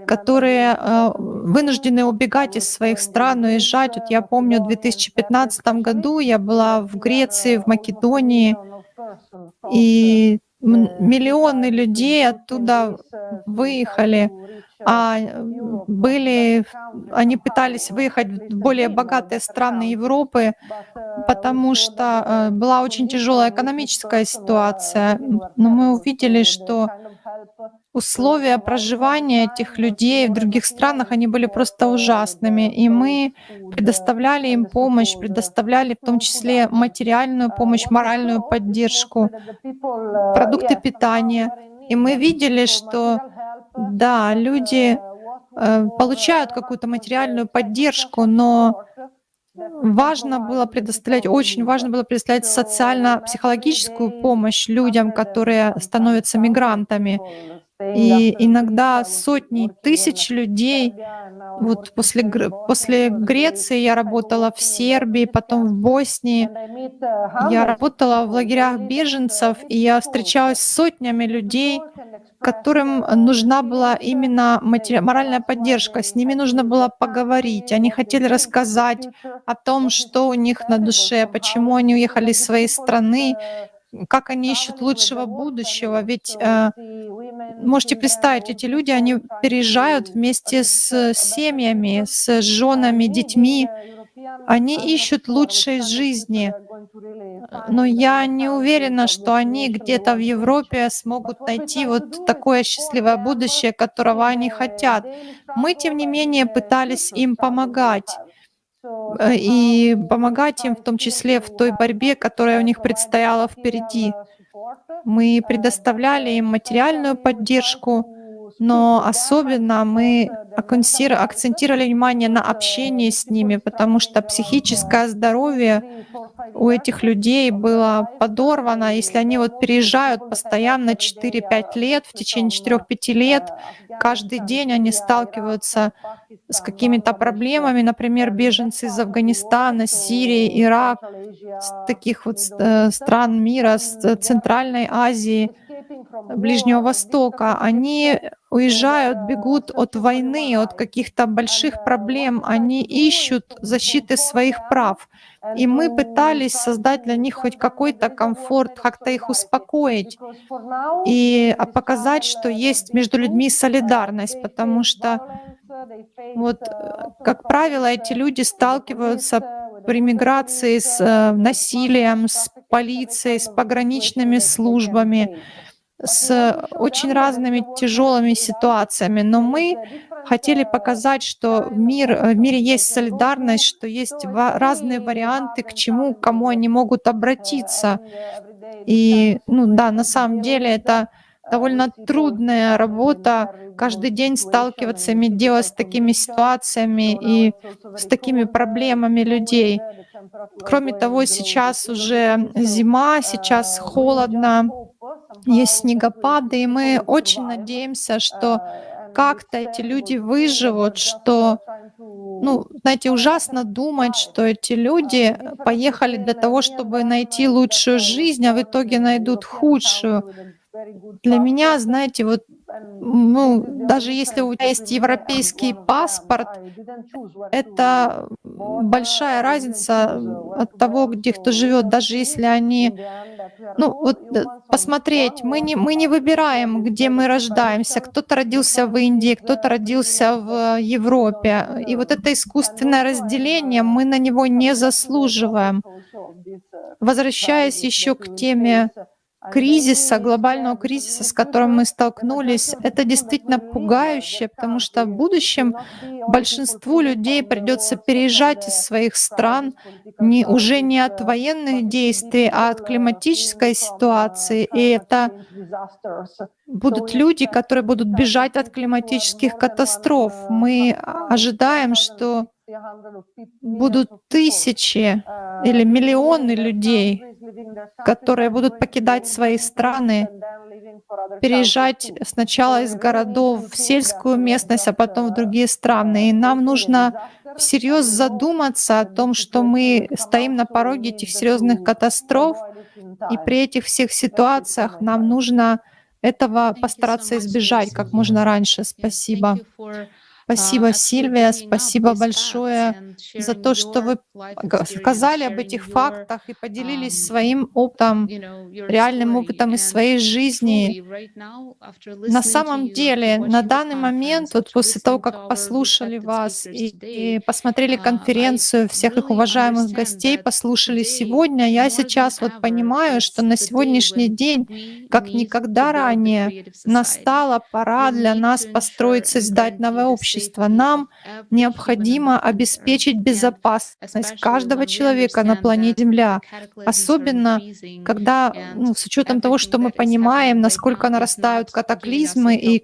Speaker 3: которые вынуждены убегать из своих стран, уезжать. Вот я помню, в 2015 году я была в Греции, в Македонии, и миллионы людей оттуда выехали, они пытались выехать в более богатые страны Европы, потому что была очень тяжелая экономическая ситуация. Но мы увидели, что условия проживания этих людей в других странах, они были просто ужасными. И мы предоставляли им помощь, предоставляли в том числе материальную помощь, моральную поддержку, продукты питания. И мы видели, что да, люди получают какую-то материальную поддержку, но очень важно было предоставлять социально-психологическую помощь людям, которые становятся мигрантами. И иногда сотни тысяч людей. Вот после Греции я работала в Сербии, потом в Боснии. Я работала в лагерях беженцев, и я встречалась с сотнями людей, которым нужна была именно моральная поддержка. С ними нужно было поговорить. Они хотели рассказать о том, что у них на душе, почему они уехали из своей страны, как они ищут лучшего будущего. Ведь можете представить, эти люди, они переезжают вместе с семьями, с женами, детьми. Они ищут лучшей жизни. Но я не уверена, что они где-то в Европе смогут найти вот такое счастливое будущее, которого они хотят. Мы, тем не менее, пытались им помогать. И помогать им в том числе в той борьбе, которая у них предстояла впереди. Мы предоставляли им материальную поддержку, но особенно мы акцентировали внимание на общении с ними, потому что психическое здоровье у этих людей было подорвано. Если они переезжают постоянно 4-5 лет, в течение 4-5 лет, каждый день они сталкиваются с какими-то проблемами, например, беженцы из Афганистана, Сирии, Ирака, с таких стран мира, с Центральной Азии, Ближнего Востока. Они уезжают, бегут от войны, от каких-то больших проблем. Они ищут защиты своих прав. И мы пытались создать для них хоть какой-то комфорт, как-то их успокоить и показать, что есть между людьми солидарность, потому что, как правило, эти люди сталкиваются при миграции с насилием, с полицией, с пограничными службами, с очень разными тяжелыми ситуациями. Но мы хотели показать, что в мире есть солидарность, что есть разные варианты, к кому они могут обратиться. И, на самом деле это довольно трудная работа, каждый день сталкиваться, иметь дело с такими ситуациями и с такими проблемами людей. Кроме того, сейчас уже зима, сейчас холодно, есть снегопады, и мы очень надеемся, что как-то эти люди выживут, что, знаете, ужасно думать, что эти люди поехали для того, чтобы найти лучшую жизнь, а в итоге найдут худшую. Для меня, знаете, даже если у тебя есть европейский паспорт, это большая разница от того, где кто живет. Даже если они Ну, вот посмотреть, мы не выбираем, где мы рождаемся. Кто-то родился в Индии, кто-то родился в Европе. И вот это искусственное разделение, мы на него не заслуживаем. Возвращаясь еще к теме кризиса, глобального кризиса, с которым мы столкнулись, это действительно пугающе, потому что в будущем большинству людей придется переезжать из своих стран уже не от военных действий, а от климатической ситуации. И это будут люди, которые будут бежать от климатических катастроф. Мы ожидаем, что будут тысячи или миллионы людей, которые будут покидать свои страны, переезжать сначала из городов в сельскую местность, а потом в другие страны. И нам нужно всерьез задуматься о том, что мы стоим на пороге этих серьезных катастроф, и при этих всех ситуациях нам нужно этого постараться избежать как можно раньше. Спасибо. Спасибо, Сильвия, спасибо большое за то, что вы сказали об этих фактах и поделились своим опытом, реальным опытом из своей жизни. На самом деле, на данный момент, вот после того, как послушали вас и посмотрели конференцию, всех их уважаемых гостей послушали сегодня, я сейчас вот понимаю, что на сегодняшний день, как никогда ранее, настала пора для нас построить, создать новое общество. Нам необходимо обеспечить безопасность каждого человека на планете Земля, особенно когда, с учетом того, что мы понимаем, насколько нарастают катаклизмы и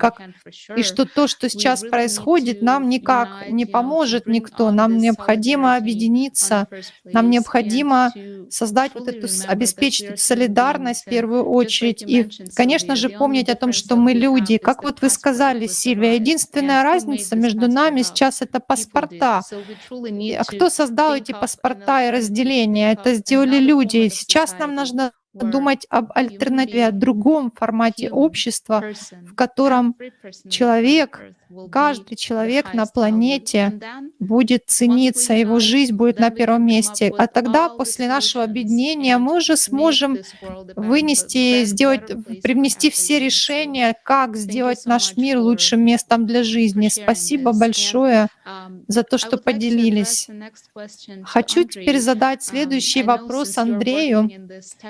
Speaker 3: что то, что сейчас происходит, нам никак не поможет никто. Нам необходимо объединиться, нам необходимо создать обеспечить эту солидарность в первую очередь и, конечно же, помнить о том, что мы люди. Как вот вы сказали, Сильвия, единственная разница между нами сейчас — это паспорта. А кто создал эти паспорта и разделения? Это сделали люди. Сейчас нам нужно думать об альтернативе, о другом формате общества, в котором каждый человек на планете будет цениться, его жизнь будет на первом месте. А тогда, после нашего объединения, мы уже сможем привнести все решения, как сделать наш мир лучшим местом для жизни. Спасибо большое за то, что поделились. Хочу теперь задать следующий вопрос Андрею.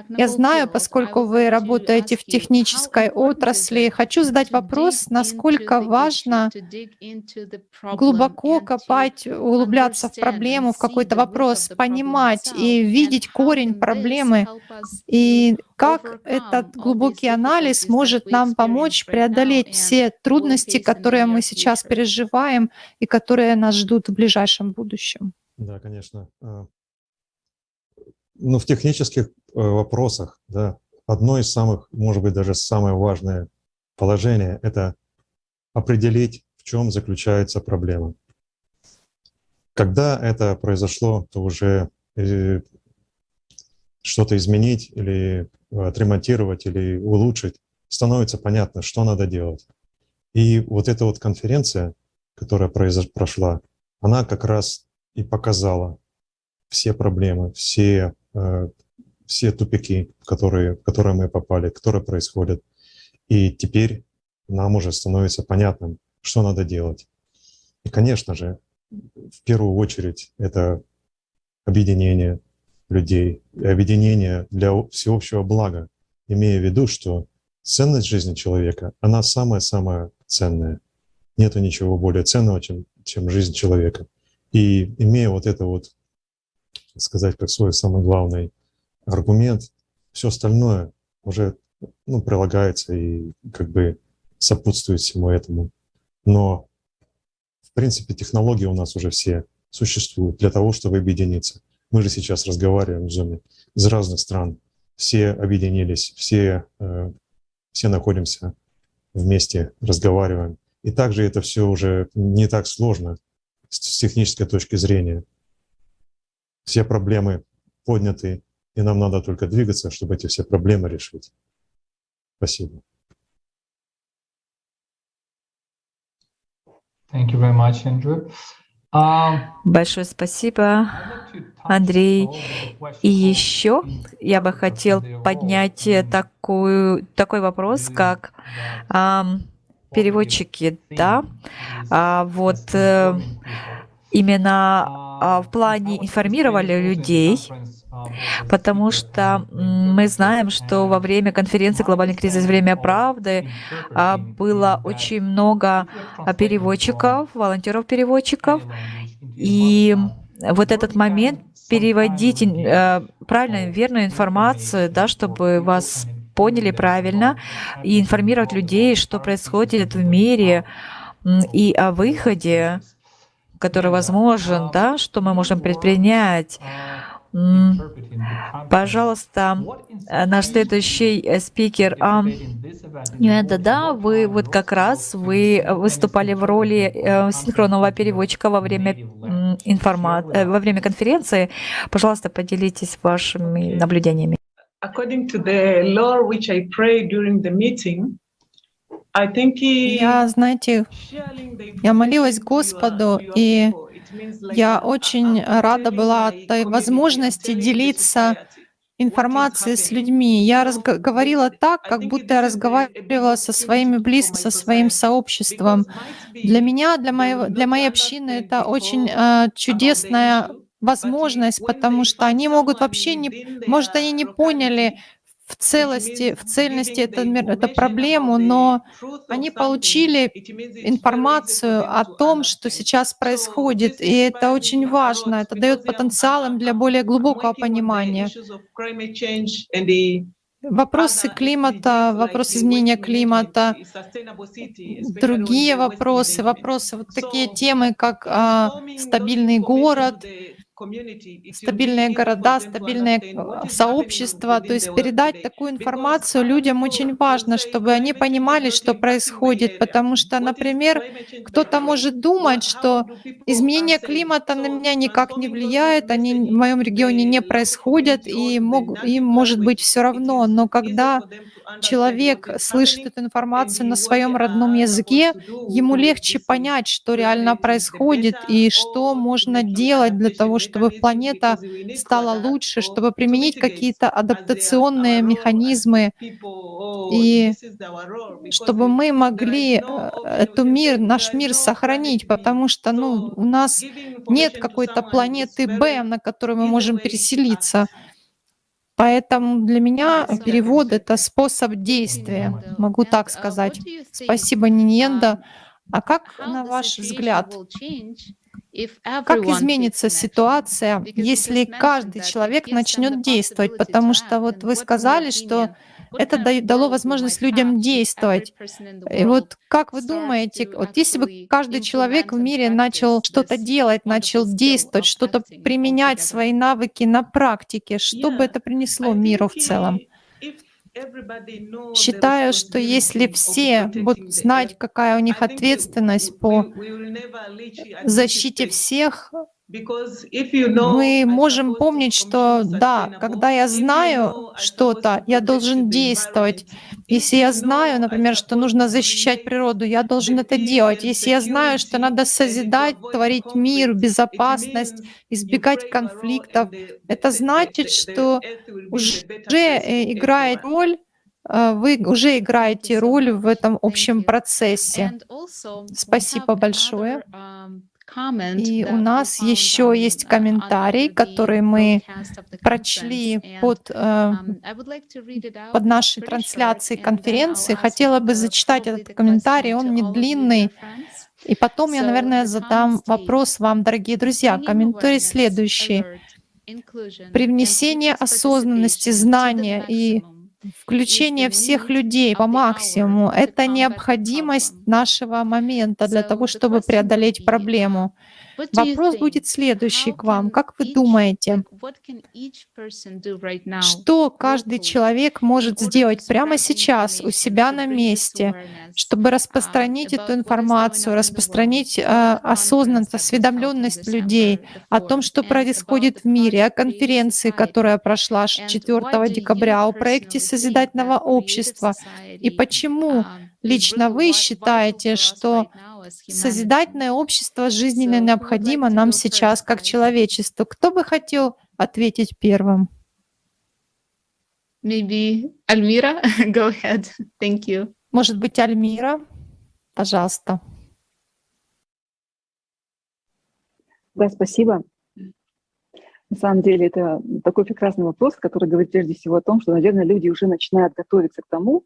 Speaker 3: Я знаю, поскольку вы работаете в технической отрасли, хочу задать вопрос, насколько важно глубоко копать, углубляться в проблему, в какой-то вопрос, понимать и видеть корень проблемы, и как этот глубокий анализ может нам помочь преодолеть все трудности, которые мы сейчас переживаем и которые нас ждут в ближайшем будущем.
Speaker 7: Да, конечно. Ну, в технических вопросах, да, одно из самых, может быть, даже самое важное положение — это определить, в чем заключается проблема. Когда это произошло, то уже что-то изменить или отремонтировать или улучшить, становится понятно, что надо делать. И вот эта вот конференция, которая прошла, она как раз и показала все проблемы, все тупики, в которые мы попали, которые происходят. И теперь нам уже становится понятным, что надо делать. И, конечно же, в первую очередь это объединение людей, объединение для всеобщего блага, имея в виду, что ценность жизни человека, она самая-самая ценная. Нету ничего более ценного, чем жизнь человека. И имея вот это вот, сказать, как свой самый главный аргумент, все остальное уже прилагается и как бы сопутствует всему этому. Но, в принципе, технологии у нас уже все существуют для того, чтобы объединиться. Мы же сейчас разговариваем в Zoom из разных стран. Все объединились, все находимся вместе, разговариваем. И также это все уже не так сложно с технической точки зрения. Все проблемы подняты, и нам надо только двигаться, чтобы эти все проблемы решить. Спасибо.
Speaker 1: Thank you very much, Andrew.
Speaker 2: Большое спасибо. Андрей. И еще я бы хотел поднять такой вопрос, как переводчики, да, именно в плане информировали людей, потому что мы знаем, что во время конференции «Глобальный кризис. Время правды» было очень много переводчиков, волонтеров-переводчиков, и вот этот момент переводить правильно, верную информацию, да, чтобы вас поняли правильно, и информировать людей, что происходит в мире, и о выходе, который возможен, да, что мы можем предпринять. Пожалуйста, наш следующий спикер. Да, вы вот как раз вы выступали в роли синхронного переводчика во время конференции. Пожалуйста, поделитесь вашими наблюдениями.
Speaker 3: Я молилась Господу, и я очень рада была той возможности делиться информацией с людьми. Я говорила так, как будто я разговаривала со своими близкими, со своим сообществом. Для меня, для моей общины это очень чудесная возможность, потому что они могут вообще может, они не поняли в цельности эту проблему, но они получили информацию о том, что сейчас происходит, и это очень важно. Это дает потенциал им для более глубокого понимания. Вопросы климата, вопрос изменения климата, другие вопросы, вот такие темы, как стабильный город, стабильные города, стабильные сообщества. То есть передать такую информацию людям очень важно, чтобы они понимали, что происходит. Потому что, например, кто-то может думать, что изменение климата на меня никак не влияет, они в моем регионе не происходят, и им может быть все равно. Но когда человек слышит эту информацию на своем родном языке, ему легче понять, что реально происходит и что можно делать для того, чтобы планета стала лучше, чтобы применить какие-то адаптационные механизмы, и чтобы мы могли наш мир сохранить, потому что у нас нет какой-то планеты Б, на которую мы можем переселиться. Поэтому для меня перевод — это способ действия, могу так сказать. Спасибо, Ниньенда. А как, на ваш взгляд, как изменится ситуация, если каждый человек начнет действовать? Потому что вот вы сказали, что это дало возможность людям действовать. И вот как вы думаете, вот если бы каждый человек в мире начал что-то делать, начал действовать, что-то применять свои навыки на практике, что бы это принесло миру в целом? Считаю, что если все будут знать, какая у них ответственность по защите всех, мы можем помнить, что да, когда я знаю что-то, я должен действовать. Если я знаю, например, что нужно защищать природу, я должен это делать. Если я знаю, что надо созидать, творить мир, безопасность, избегать конфликтов, это значит, что уже играет роль, вы уже играете роль в этом общем процессе. Спасибо большое. И у нас еще есть комментарий, который мы прочли под нашей трансляцией конференции. Хотела бы зачитать этот комментарий, он не длинный. И потом я, наверное, задам вопрос вам, дорогие друзья. Комментарий следующий. Привнесение осознанности, знания и включение всех людей по максимуму — это необходимость нашего момента для того, чтобы преодолеть проблему. Вопрос будет следующий к вам. Как вы думаете, что каждый человек может сделать прямо сейчас у себя на месте, чтобы распространить эту информацию, распространить осознанность, осведомленность людей о том, что происходит в мире, о конференции, которая прошла 4 декабря, о проекте созидательного общества? И почему лично вы считаете, что Созидательное общество жизненно необходимо нам сейчас, как человечеству. Кто бы хотел ответить первым?
Speaker 6: Maybe Almira, go ahead. Thank you.
Speaker 3: Может быть, Альмира? Пожалуйста.
Speaker 5: Да, спасибо. На самом деле это такой прекрасный вопрос, который говорит прежде всего о том, что, наверное, люди уже начинают готовиться к тому,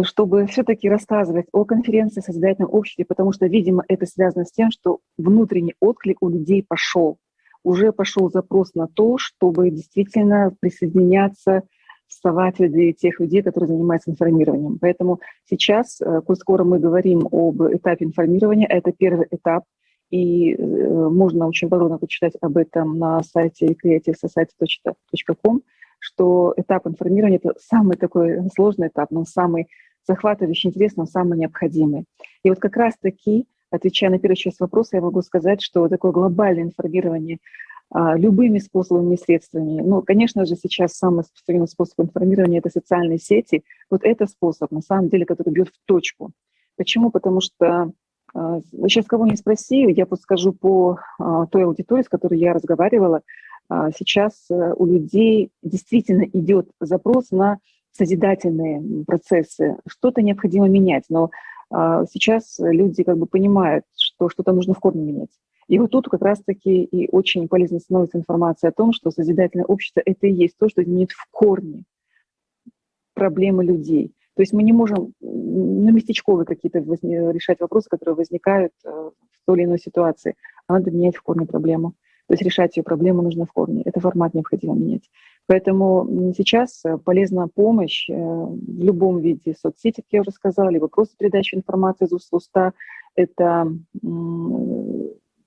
Speaker 5: чтобы все-таки рассказывать о конференции созидательном обществе, потому что, видимо, это связано с тем, что внутренний отклик у людей пошел. Уже пошел запрос на то, чтобы действительно присоединяться, вставать в ряды тех людей, которые занимаются информированием. Поэтому сейчас, коль скоро мы говорим об этапе информирования, это первый этап, и можно очень подробно почитать об этом на сайте creativesociety.com, что этап информирования — это самый такой сложный этап, но самый захватывающий, интересный, но самый необходимый. И вот как раз-таки, отвечая на первую часть вопроса, я могу сказать, что такое глобальное информирование любыми способами и средствами. Ну, конечно же, сейчас самый распространенный способ информирования — это социальные сети. Вот это способ, на самом деле, который бьет в точку. Почему? Потому что сейчас кого не спроси, я подскажу по той аудитории, с которой я разговаривала. Сейчас у людей действительно идет запрос на созидательные процессы. Что-то необходимо менять, но сейчас люди как бы понимают, что что-то нужно в корне менять. И вот тут как раз-таки и очень полезно становится информация о том, что созидательное общество — это и есть то, что изменит в корне проблемы людей. То есть мы не можем на местечковые какие-то решать вопросы, которые возникают в той или иной ситуации, а надо менять в корне проблему. То есть решать ее проблему нужно в корне. Это формат необходимо менять. Поэтому сейчас полезна помощь в любом виде соцсети, как я уже сказала, либо просто передача информации из уст в уста. Это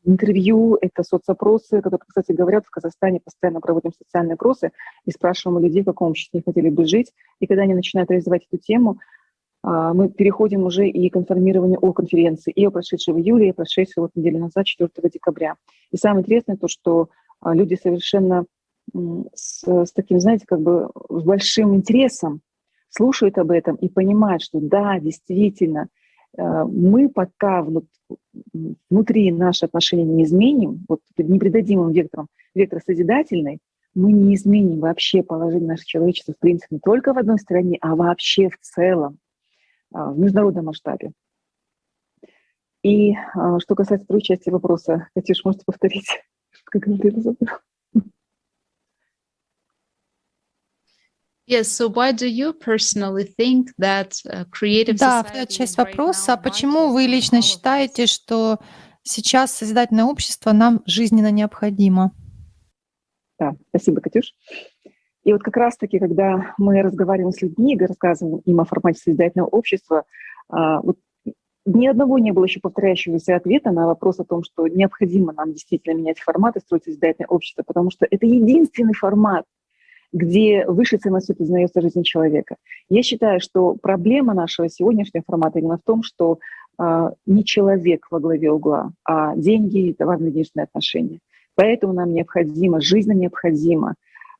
Speaker 5: интервью, это соцопросы, которые, кстати, говорят, в Казахстане постоянно проводим социальные опросы и спрашиваем у людей, в каком обществе они хотели бы жить. И когда они начинают развивать эту тему, мы переходим уже и к информированию о конференции, и о прошедшей в июле, и о прошедшей вот неделю назад, 4 декабря. И самое интересное то, что люди совершенно с таким, знаете, как бы с большим интересом слушают об этом и понимают, что да, действительно, мы пока внутри наши отношения не изменим, вот не придадим им вектор созидательный, мы не изменим вообще положение нашего человечества, в принципе, не только в одной стране, а вообще в целом, в международном масштабе. И что касается второй части вопроса, Катюш, можете повторить? Как я это забыла?
Speaker 6: Yes, so why do you personally think that creative
Speaker 3: Да,
Speaker 6: society
Speaker 3: вторая часть
Speaker 6: is right
Speaker 3: вопроса.
Speaker 6: now
Speaker 3: Почему
Speaker 6: vital
Speaker 3: вы
Speaker 6: for all
Speaker 3: лично
Speaker 6: of us?
Speaker 3: считаете, что сейчас созидательное общество нам жизненно необходимо?
Speaker 5: Да, спасибо, Катюш. И вот как раз-таки, когда мы разговариваем с людьми, рассказываем им о формате созидательного общества, вот ни одного не было еще повторяющегося ответа на вопрос о том, что необходимо нам действительно менять формат и строить созидательное общество, потому что это единственный формат, где высшей ценностью признается жизнь человека. Я считаю, что проблема нашего сегодняшнего формата именно в том, что не человек во главе угла, а деньги и товарно-денежные отношения. Поэтому нам необходимо, жизненно необходимо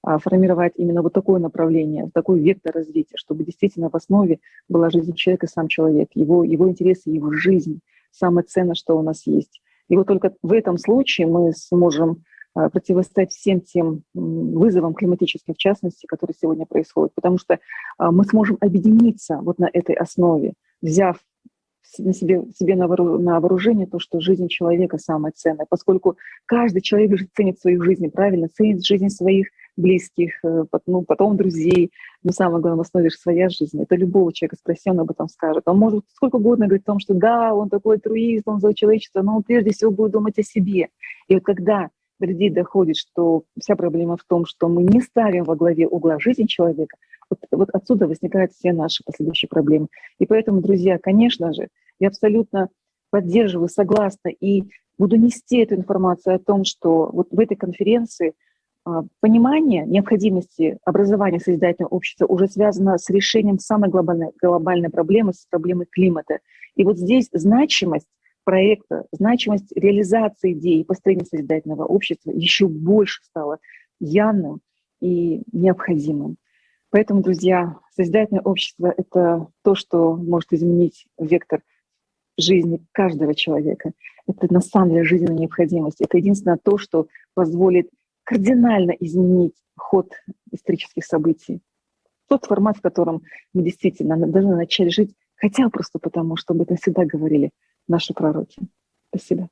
Speaker 5: формировать именно вот такое направление, такой вектор развития, чтобы действительно в основе была жизнь человека, сам человек, его интересы, его жизнь, самое ценное, что у нас есть. И вот только в этом случае мы сможем противостоять всем тем вызовам климатическим, в частности, которые сегодня происходят, потому что мы сможем объединиться вот на этой основе, взяв себе на вооружение то, что жизнь человека самая ценная, поскольку каждый человек же ценит свою жизнь, правильно, ценит жизнь своих близких, потом друзей, но самое главное, в основе же своя жизнь. Это любого человека спроси, он об этом скажет. Он может сколько угодно говорить о том, что да, он такой альтруист, он за человечество, но он прежде всего будет думать о себе. И вот когда до людей доходит, что вся проблема в том, что мы не ставим во главе угла жизнь человека, вот отсюда возникают все наши последующие проблемы. И поэтому, друзья, конечно же, я абсолютно поддерживаю, согласна и буду нести эту информацию о том, что вот в этой конференции понимание необходимости образования созидательного общества уже связано с решением самой глобальной проблемы, с проблемой климата. И вот здесь значимость проекта, значимость реализации идеи построения созидательного общества еще больше стала явным и необходимым. Поэтому, друзья, созидательное общество — это то, что может изменить вектор жизни каждого человека. Это на самом деле жизненная необходимость. Это единственное то, что позволит кардинально изменить ход исторических событий. Тот формат, в котором мы действительно должны начать жить, хотя бы просто потому, что об этом всегда говорили наши пророки. Спасибо.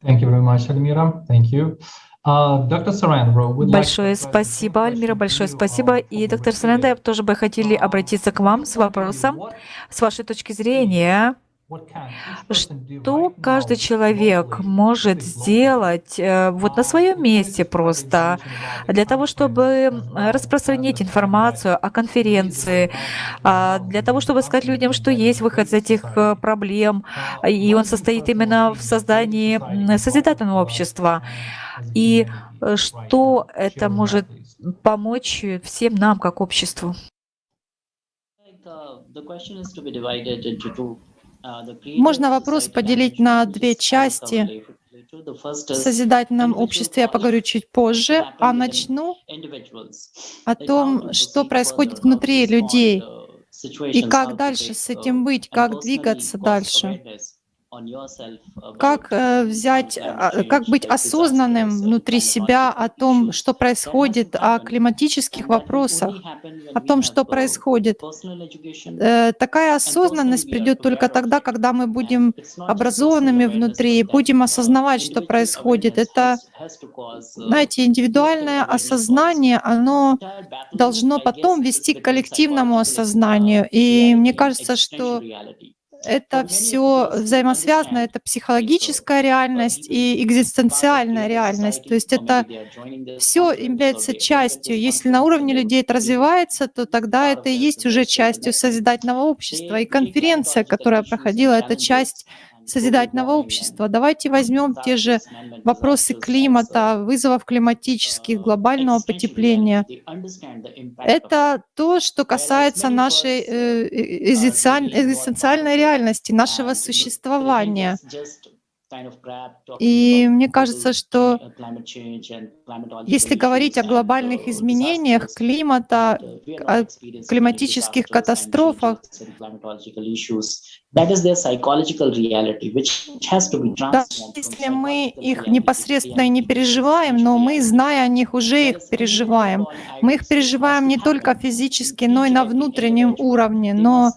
Speaker 1: Thank you very much, Альмира. Thank you. Доктор Саренбро,
Speaker 2: Большое спасибо, Альмира, большое спасибо. И, доктор Саренбро, тоже бы хотели обратиться к вам с вопросом. С вашей точки зрения, что каждый человек может сделать вот на своем месте просто для того, чтобы распространить информацию о конференции, для того, чтобы сказать людям, что есть выход из этих проблем, и он состоит именно в создании созидательного общества, и что это может помочь всем нам как обществу?
Speaker 3: Можно вопрос поделить на две части. В созидательном обществе я поговорю чуть позже, а начну о том, что происходит внутри людей и как дальше с этим быть, как двигаться дальше. Как как быть осознанным внутри себя о том, что происходит, о климатических вопросах, о том, что происходит. Такая осознанность придет только тогда, когда мы будем образованными внутри, будем осознавать, что происходит. Это, знаете, индивидуальное осознание, оно должно потом вести к коллективному осознанию. И мне кажется, что это все взаимосвязано, это психологическая реальность и экзистенциальная реальность. То есть это все является частью. Если на уровне людей это развивается, то тогда это и есть уже частью созидательного общества. И конференция, которая проходила, это часть созидательного общества. Давайте возьмем те же вопросы климата, вызовов климатических, глобального потепления. Это то, что касается нашей экзистенциальной реальности, нашего существования. И мне кажется, что если говорить о глобальных изменениях климата, о климатических катастрофах, даже если мы их непосредственно и не переживаем, но мы, зная о них, уже их переживаем. Мы их переживаем не только физически, но и на внутреннем уровне. Но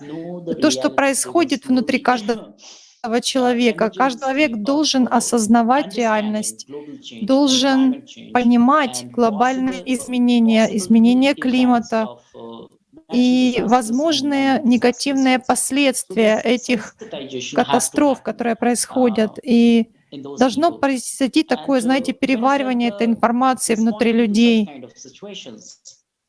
Speaker 3: то, что происходит внутри каждого человека, каждый человек должен осознавать реальность, должен понимать глобальные изменения, изменения климата и возможные негативные последствия этих катастроф, которые происходят. И должно произойти такое, знаете, переваривание этой информации внутри людей.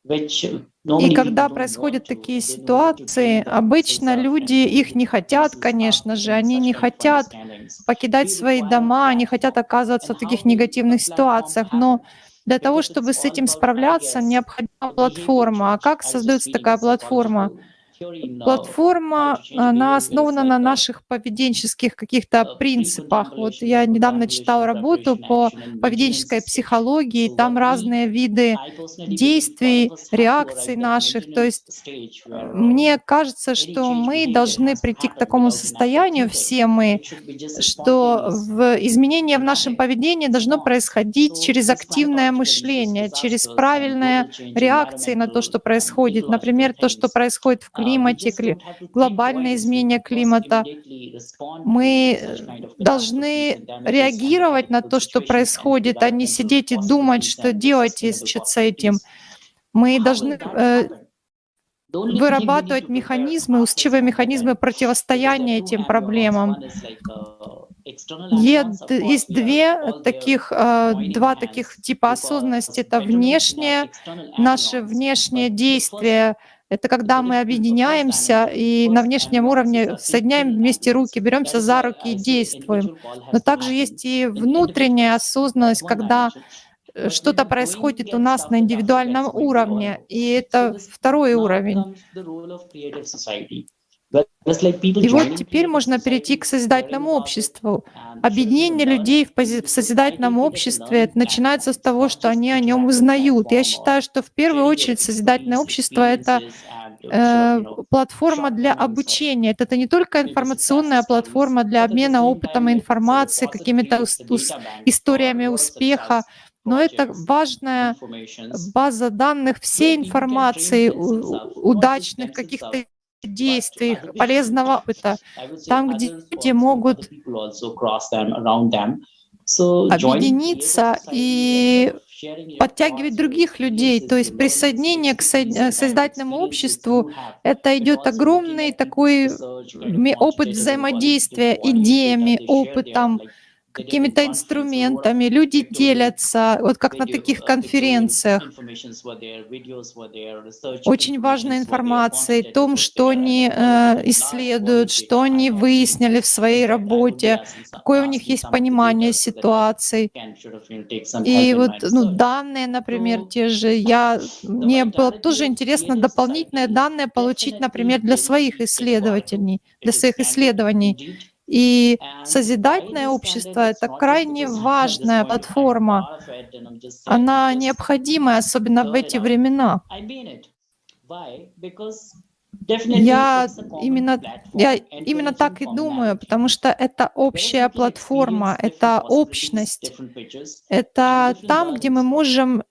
Speaker 3: И когда происходят такие ситуации, обычно люди их не хотят, конечно же, они не хотят покидать свои дома, они хотят оказываться в таких негативных ситуациях, но для того, чтобы с этим справляться, необходима платформа. А как создается такая платформа? Платформа, она основана на наших поведенческих каких-то принципах. Вот я недавно читала работу по поведенческой психологии, там разные виды действий, реакций наших. То есть мне кажется, что мы должны прийти к такому состоянию, все мы, что изменение в нашем поведении должно происходить через активное мышление, через правильные реакции на то, что происходит. Например, то, что происходит в климате, глобальное изменение климата. Мы должны реагировать на то, что происходит, а не сидеть и думать, что делать с этим. Мы должны вырабатывать механизмы, устойчивые механизмы противостояния этим проблемам. Есть два таких типа осознанности. Это наши внешние действия. Это когда мы объединяемся и на внешнем уровне соединяем вместе руки, беремся за руки и действуем. Но также есть и внутренняя осознанность, когда что-то происходит у нас на индивидуальном уровне, и это второй уровень. И вот теперь можно перейти к созидательному обществу. Объединение людей в созидательном обществе это начинается с того, что они о нем узнают. Я считаю, что в первую очередь созидательное общество — это платформа для обучения. Это не только информационная платформа для обмена опытом и информацией, какими-то историями успеха, но это важная база данных всей информации, удачных каких-то действий, полезного опыта, там, где люди могут объединиться и подтягивать других людей. То есть присоединение к созидательному обществу — это идет огромный такой опыт взаимодействия идеями, опытом, какими-то инструментами. Люди делятся, вот как на таких конференциях. Очень важная информация о том, что они исследуют, что они выяснили в своей работе, какое у них есть понимание ситуаций. И вот данные, например, те же. Мне было тоже интересно дополнительные данные получить, например, для своих исследователей, для своих исследований. И созидательное общество — это крайне важная платформа. Она необходима, особенно в эти времена. Я именно так и думаю, потому что это общая платформа, это общность, это там, где мы можем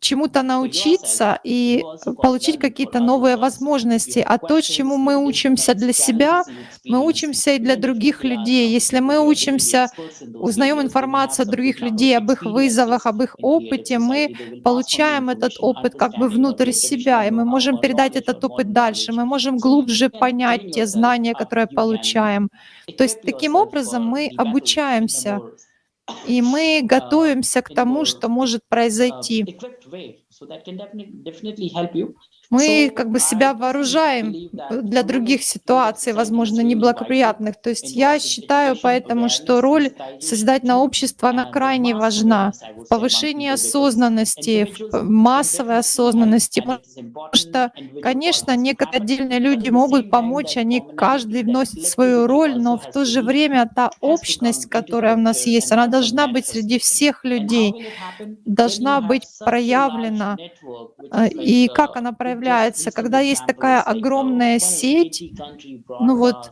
Speaker 3: чему-то научиться и получить какие-то новые возможности. А то, чему мы учимся для себя, мы учимся и для других людей. Если мы учимся, узнаем информацию от других людей об их вызовах, об их опыте, мы получаем этот опыт как бы внутрь себя, и мы можем передать этот опыт дальше, мы можем глубже понять те знания, которые получаем. То есть таким образом мы обучаемся, и мы готовимся к тому, что может произойти. Мы как бы себя вооружаем для других ситуаций, возможно, неблагоприятных. То есть я считаю поэтому, что роль созидательного общества, она крайне важна в повышении осознанности, в массовой осознанности, потому что, конечно, некоторые отдельные люди могут помочь, они каждый вносит свою роль, но в то же время та общность, которая у нас есть, она должна быть среди всех людей, должна быть проявлена. И как она проявляется? Когда есть такая огромная сеть, вот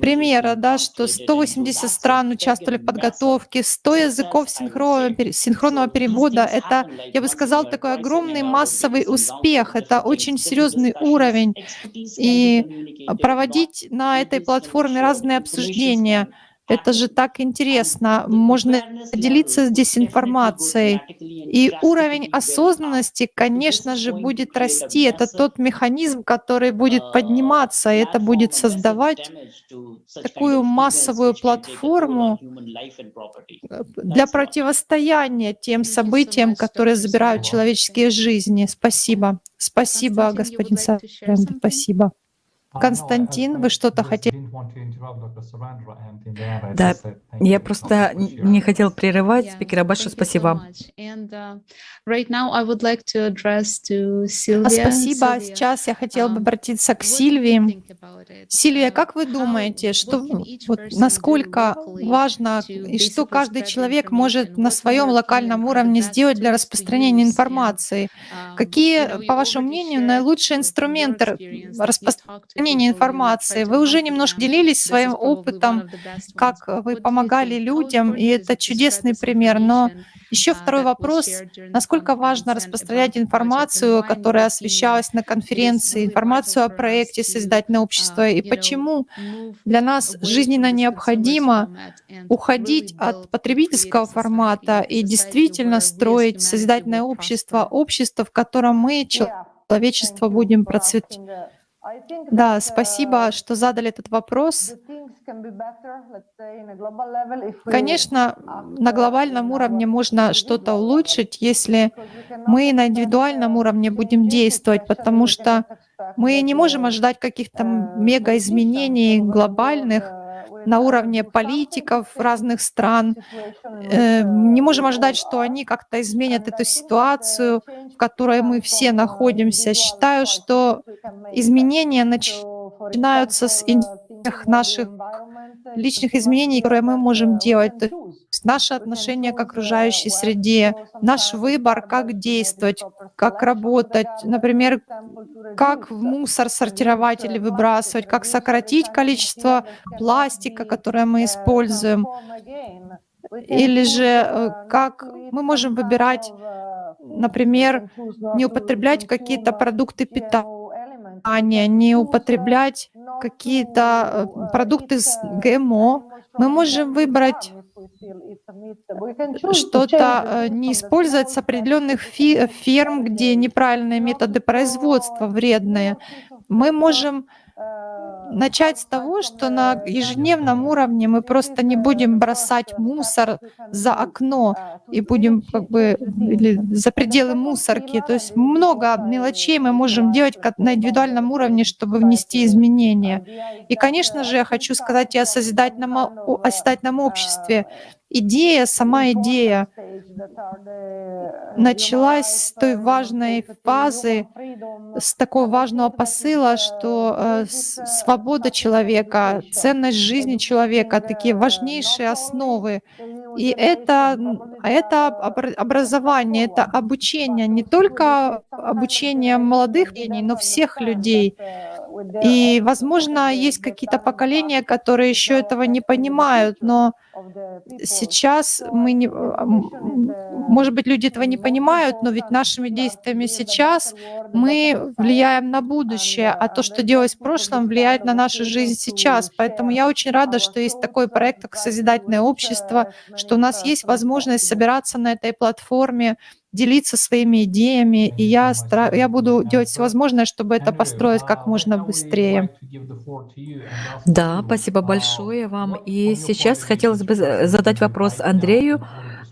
Speaker 3: примера, да, что 180 стран участвовали в подготовке, 100 языков синхронного перевода, это, я бы сказала, такой огромный массовый успех, это очень серьезный уровень. И проводить на этой платформе разные обсуждения, это же так интересно. Можно делиться здесь информацией. И уровень осознанности, конечно же, будет расти. Это тот механизм, который будет подниматься, и это будет создавать такую массовую платформу для противостояния тем событиям, которые забирают человеческие жизни. Спасибо. Спасибо, господин Саренко. Спасибо. Константин, вы что-то хотели?
Speaker 2: Да, я просто не хотел прерывать спикера. Большое спасибо.
Speaker 3: Спасибо. Сейчас я хотела бы обратиться к Сильвии. Сильвия, как вы думаете, насколько важно и что каждый человек может на своем локальном уровне сделать для распространения информации? Какие, по вашему мнению, наилучшие инструменты распространения информации? Вы уже немножко делились своим опытом, как вы помогали людям, и это чудесный пример. Но еще второй вопрос. Насколько важно распространять информацию, которая освещалась на конференции, информацию о проекте «Созидательное общество», и почему для нас жизненно необходимо уходить от потребительского формата и действительно строить созидательное общество, общество, в котором мы, человечество, будем процветать? Да, спасибо, что задали этот вопрос. Конечно, на глобальном уровне можно что-то улучшить, если мы на индивидуальном уровне будем действовать, потому что мы не можем ожидать каких-то мегаизменений глобальных, на уровне политиков разных стран. Не можем ожидать, что они как-то изменят эту ситуацию, в которой мы все находимся. Считаю, что изменения начинаются с тех наших личных изменений, которые мы можем делать. То есть наше отношение к окружающей среде, наш выбор, как действовать, как работать, например, как в мусор сортировать или выбрасывать, как сократить количество пластика, которое мы используем, или же как мы можем выбирать, например, не употреблять какие-то продукты питания, не употреблять какие-то продукты с ГМО. Мы можем выбрать что-то, не использовать с определенных ферм, где неправильные методы производства, вредные. Мы можем начать с того, что на ежедневном уровне мы просто не будем бросать мусор за окно и будем или за пределы мусорки. То есть много мелочей мы можем делать на индивидуальном уровне, чтобы внести изменения. И, конечно же, я хочу сказать и о созидательном обществе. Сама идея началась с той важной фазы, с такого важного посыла, что свобода человека, ценность жизни человека — такие важнейшие основы. И это образование, это обучение, не только обучение молодых людей, но всех людей. И, возможно, есть какие-то поколения, которые еще этого не понимают, но сейчас может быть, люди этого не понимают, но ведь нашими действиями сейчас мы влияем на будущее, а то, что делалось в прошлом, влияет на нашу жизнь сейчас. Поэтому я очень рада, что есть такой проект, как «Созидательное общество», что у нас есть возможность собираться на этой платформе, делиться своими идеями, и я буду делать все возможное, чтобы это построить как можно быстрее.
Speaker 2: Да, спасибо большое вам. И сейчас хотелось бы задать вопрос Андрею.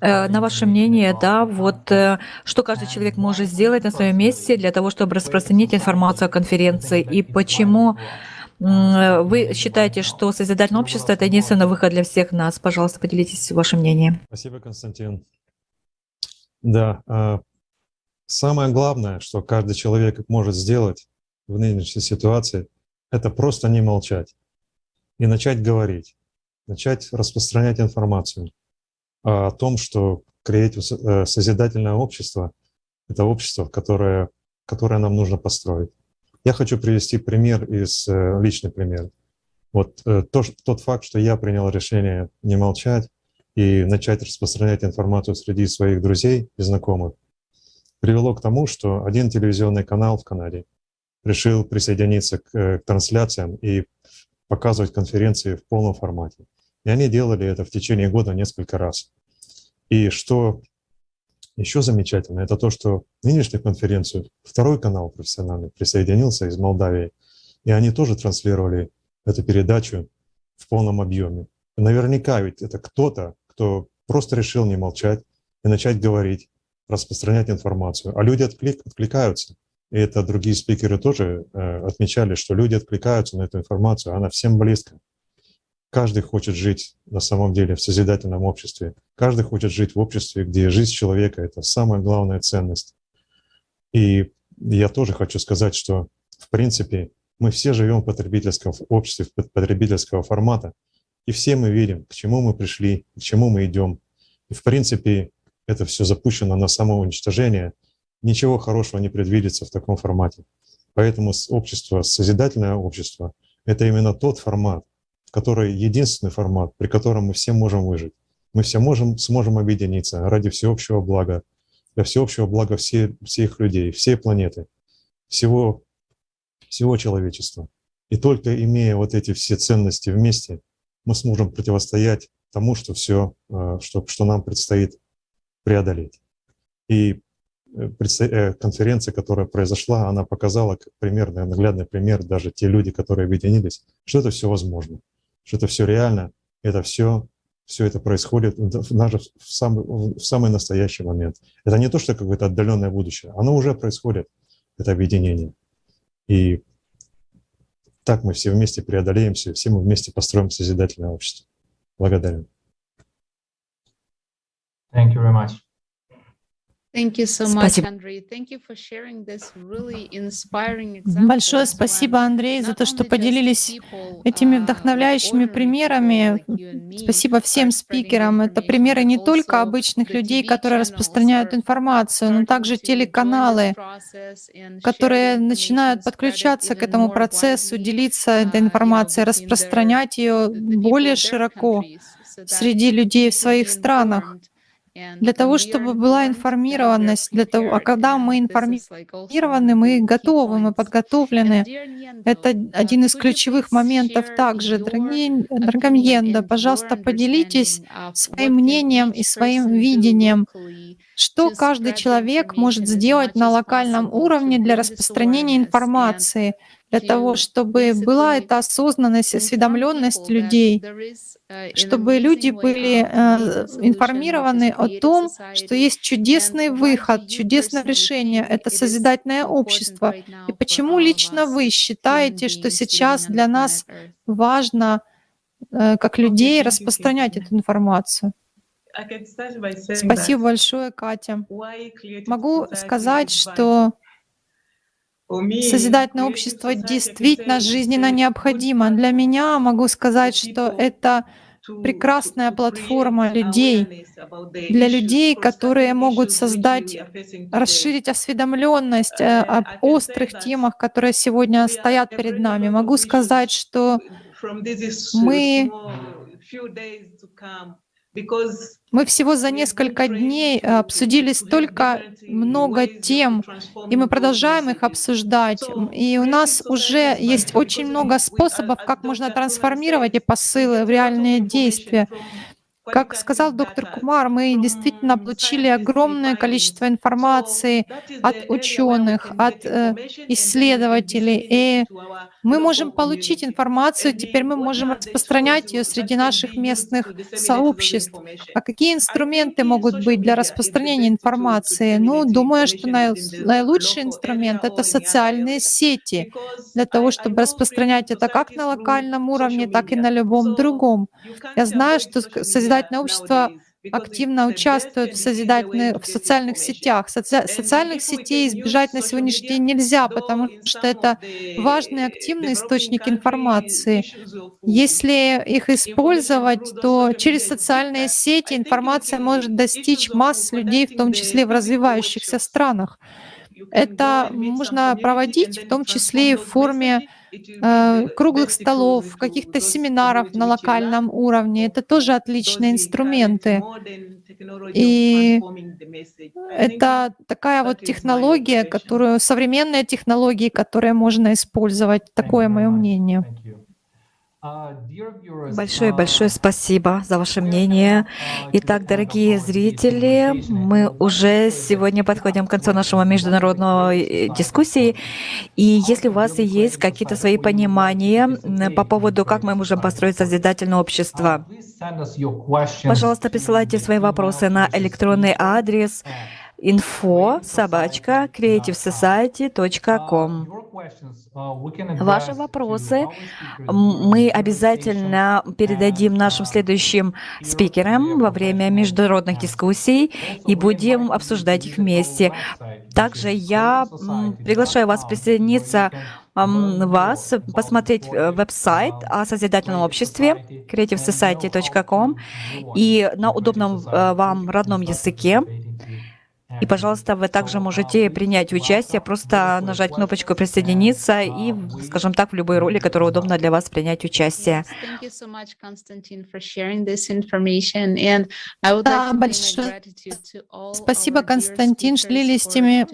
Speaker 2: На ваше мнение, да, что каждый человек может сделать на своем месте для того, чтобы распространить информацию о конференции, и почему вы считаете, что созидательное общество — это единственный выход для всех нас? Пожалуйста, поделитесь вашим мнением.
Speaker 7: Спасибо, Константин. Да, самое главное, что каждый человек может сделать в нынешней ситуации, это просто не молчать и начать говорить, начать распространять информацию о том, что созидательное общество — это общество, которое нам нужно построить. Я хочу привести личный пример. Тот факт, что я принял решение не молчать и начать распространять информацию среди своих друзей и знакомых, привело к тому, что один телевизионный канал в Канаде решил присоединиться к трансляциям и показывать конференции в полном формате. И они делали это в течение года несколько раз. И что еще замечательно, это то, что в нынешнюю конференцию второй канал профессиональный присоединился из Молдавии, и они тоже транслировали эту передачу в полном объеме. И наверняка ведь это кто-то, кто просто решил не молчать и начать говорить, распространять информацию. А люди откликаются. И это другие спикеры тоже отмечали, что люди откликаются на эту информацию, она всем близка. Каждый хочет жить на самом деле в созидательном обществе. Каждый хочет жить в обществе, где жизнь человека — это самая главная ценность. И я тоже хочу сказать, что в принципе мы все живем в потребительском обществе, в потребительского формата, и все мы видим, к чему мы пришли, к чему мы идем. И в принципе это все запущено на самоуничтожение. Ничего хорошего не предвидится в таком формате. Поэтому созидательное общество — это именно тот формат, который единственный формат, при котором мы все можем выжить. Мы все сможем объединиться ради всеобщего блага, для всеобщего блага всех людей, всей планеты, всего человечества. И только имея вот эти все ценности вместе, мы сможем противостоять тому, что нам предстоит преодолеть. И конференция, которая произошла, она показала как наглядный пример, даже те люди, которые объединились, что это все возможно, что это все реально, это все это происходит даже в самый настоящий момент. Это не то, что какое-то отдаленное будущее, оно уже происходит, это объединение. И Так мы все вместе преодолеем все, все мы вместе построим созидательное общество. Благодарю.
Speaker 1: Thank you very much.
Speaker 6: Thank you so much,
Speaker 2: Спасибо.
Speaker 6: Andrei. Thank you for sharing this really inspiring example.
Speaker 3: Большое спасибо, Андрей, за то, что поделились этими вдохновляющими примерами. Спасибо всем спикерам. Это примеры не только обычных людей, которые распространяют информацию, но также телеканалы, которые начинают подключаться к этому процессу, делиться этой информацией, распространять ее более широко среди людей в своих странах, для того, чтобы была информированность, а когда мы информированы, мы готовы, мы подготовлены. Это один из ключевых моментов также. Дорогая Мьенда, пожалуйста, поделитесь своим мнением и своим видением, что каждый человек может сделать на локальном уровне для распространения информации, для того, чтобы была эта осознанность, осведомленность людей, чтобы люди были информированы о том, что есть чудесный выход, чудесное решение — это созидательное общество. И почему лично вы считаете, что сейчас для нас важно, как людей, распространять эту информацию? Спасибо большое, Катя. Могу сказать, что созидательное общество действительно жизненно необходимо. Для меня могу сказать, что это прекрасная платформа людей, для людей, которые могут расширить осведомленность об острых темах, которые сегодня стоят перед нами. Могу сказать, что мы всего за несколько дней обсудили столько много тем, и мы продолжаем их обсуждать. И у нас уже есть очень много способов, как можно трансформировать эти посылы в реальные действия. Как сказал доктор Кумар, мы действительно получили огромное количество информации от ученых, от исследователей, и мы можем получить информацию, теперь мы можем распространять ее среди наших местных сообществ. А какие инструменты могут быть для распространения информации? Ну, думаю, что наилучший инструмент — это социальные сети, для того, чтобы распространять это как на локальном уровне, так и на любом другом. Я знаю, что созидательное общество активно участвует в социальных сетях. Социальных сетей избежать на сегодняшний день нельзя, потому что это важный активный источник информации. Если их использовать, то через социальные сети информация может достичь масс людей, в том числе в развивающихся странах. Это можно проводить в том числе и в форме круглых столов, каких-то семинаров на локальном уровне. Это тоже отличные инструменты. И это такая вот технология, современные технологии, которые можно использовать. Такое мое мнение.
Speaker 2: Большое спасибо за ваше мнение. Итак, дорогие зрители, мы уже сегодня подходим к концу нашего международной дискуссии. И если у вас есть какие-то свои понимания по поводу, как мы можем построить созидательное общество, пожалуйста, присылайте свои вопросы на электронный адрес info@creativesociety.com. Ваши вопросы мы обязательно передадим нашим следующим спикерам во время международных дискуссий и будем обсуждать их вместе. Также я приглашаю вас присоединиться, посмотреть веб-сайт о созидательном обществе creativesociety.com и на удобном вам родном языке. И, пожалуйста, вы также можете принять участие, просто нажать кнопочку «Присоединиться» и, скажем так, в любой роли, которая удобна для вас принять участие.
Speaker 3: Да, большое спасибо, Константин, что делились этой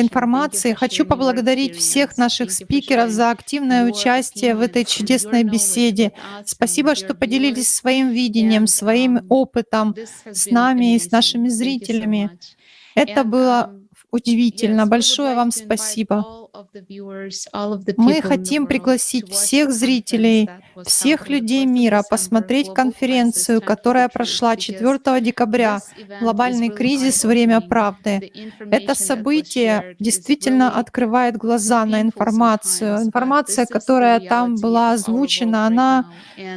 Speaker 3: информацией. Хочу поблагодарить всех наших спикеров за активное участие в этой чудесной беседе. Спасибо, что поделились своим видением, своим опытом с нами и с нашими зрителями. Это было удивительно. Большое вам спасибо. Мы хотим пригласить всех зрителей, всех людей мира посмотреть конференцию, которая прошла 4 декабря «Глобальный кризис. Время правды». Это событие действительно открывает глаза на информацию. Информация, которая там была озвучена, она,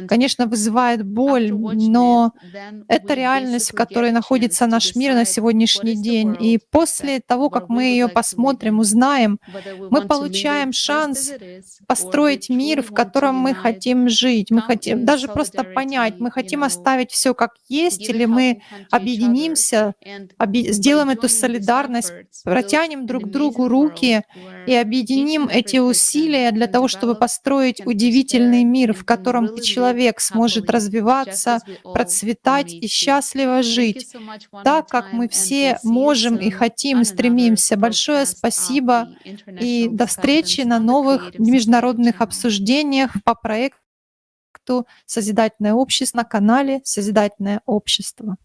Speaker 3: конечно, вызывает боль, но это реальность, в которой находится наш мир на сегодняшний день. И после того, как мы ее посмотрим, узнаем, мы получаем шанс построить мир, в котором мы хотим жить. Мы хотим даже просто понять, мы хотим оставить все как есть, или мы объединимся, сделаем эту солидарность, протянем друг другу руки и объединим эти усилия для того, чтобы построить удивительный мир, в котором человек сможет развиваться, процветать и счастливо жить, так, как мы все можем и хотим, и стремимся. Большое спасибо и до встречи на новых международных обсуждениях по проекту «Созидательное общество» на канале «Созидательное общество».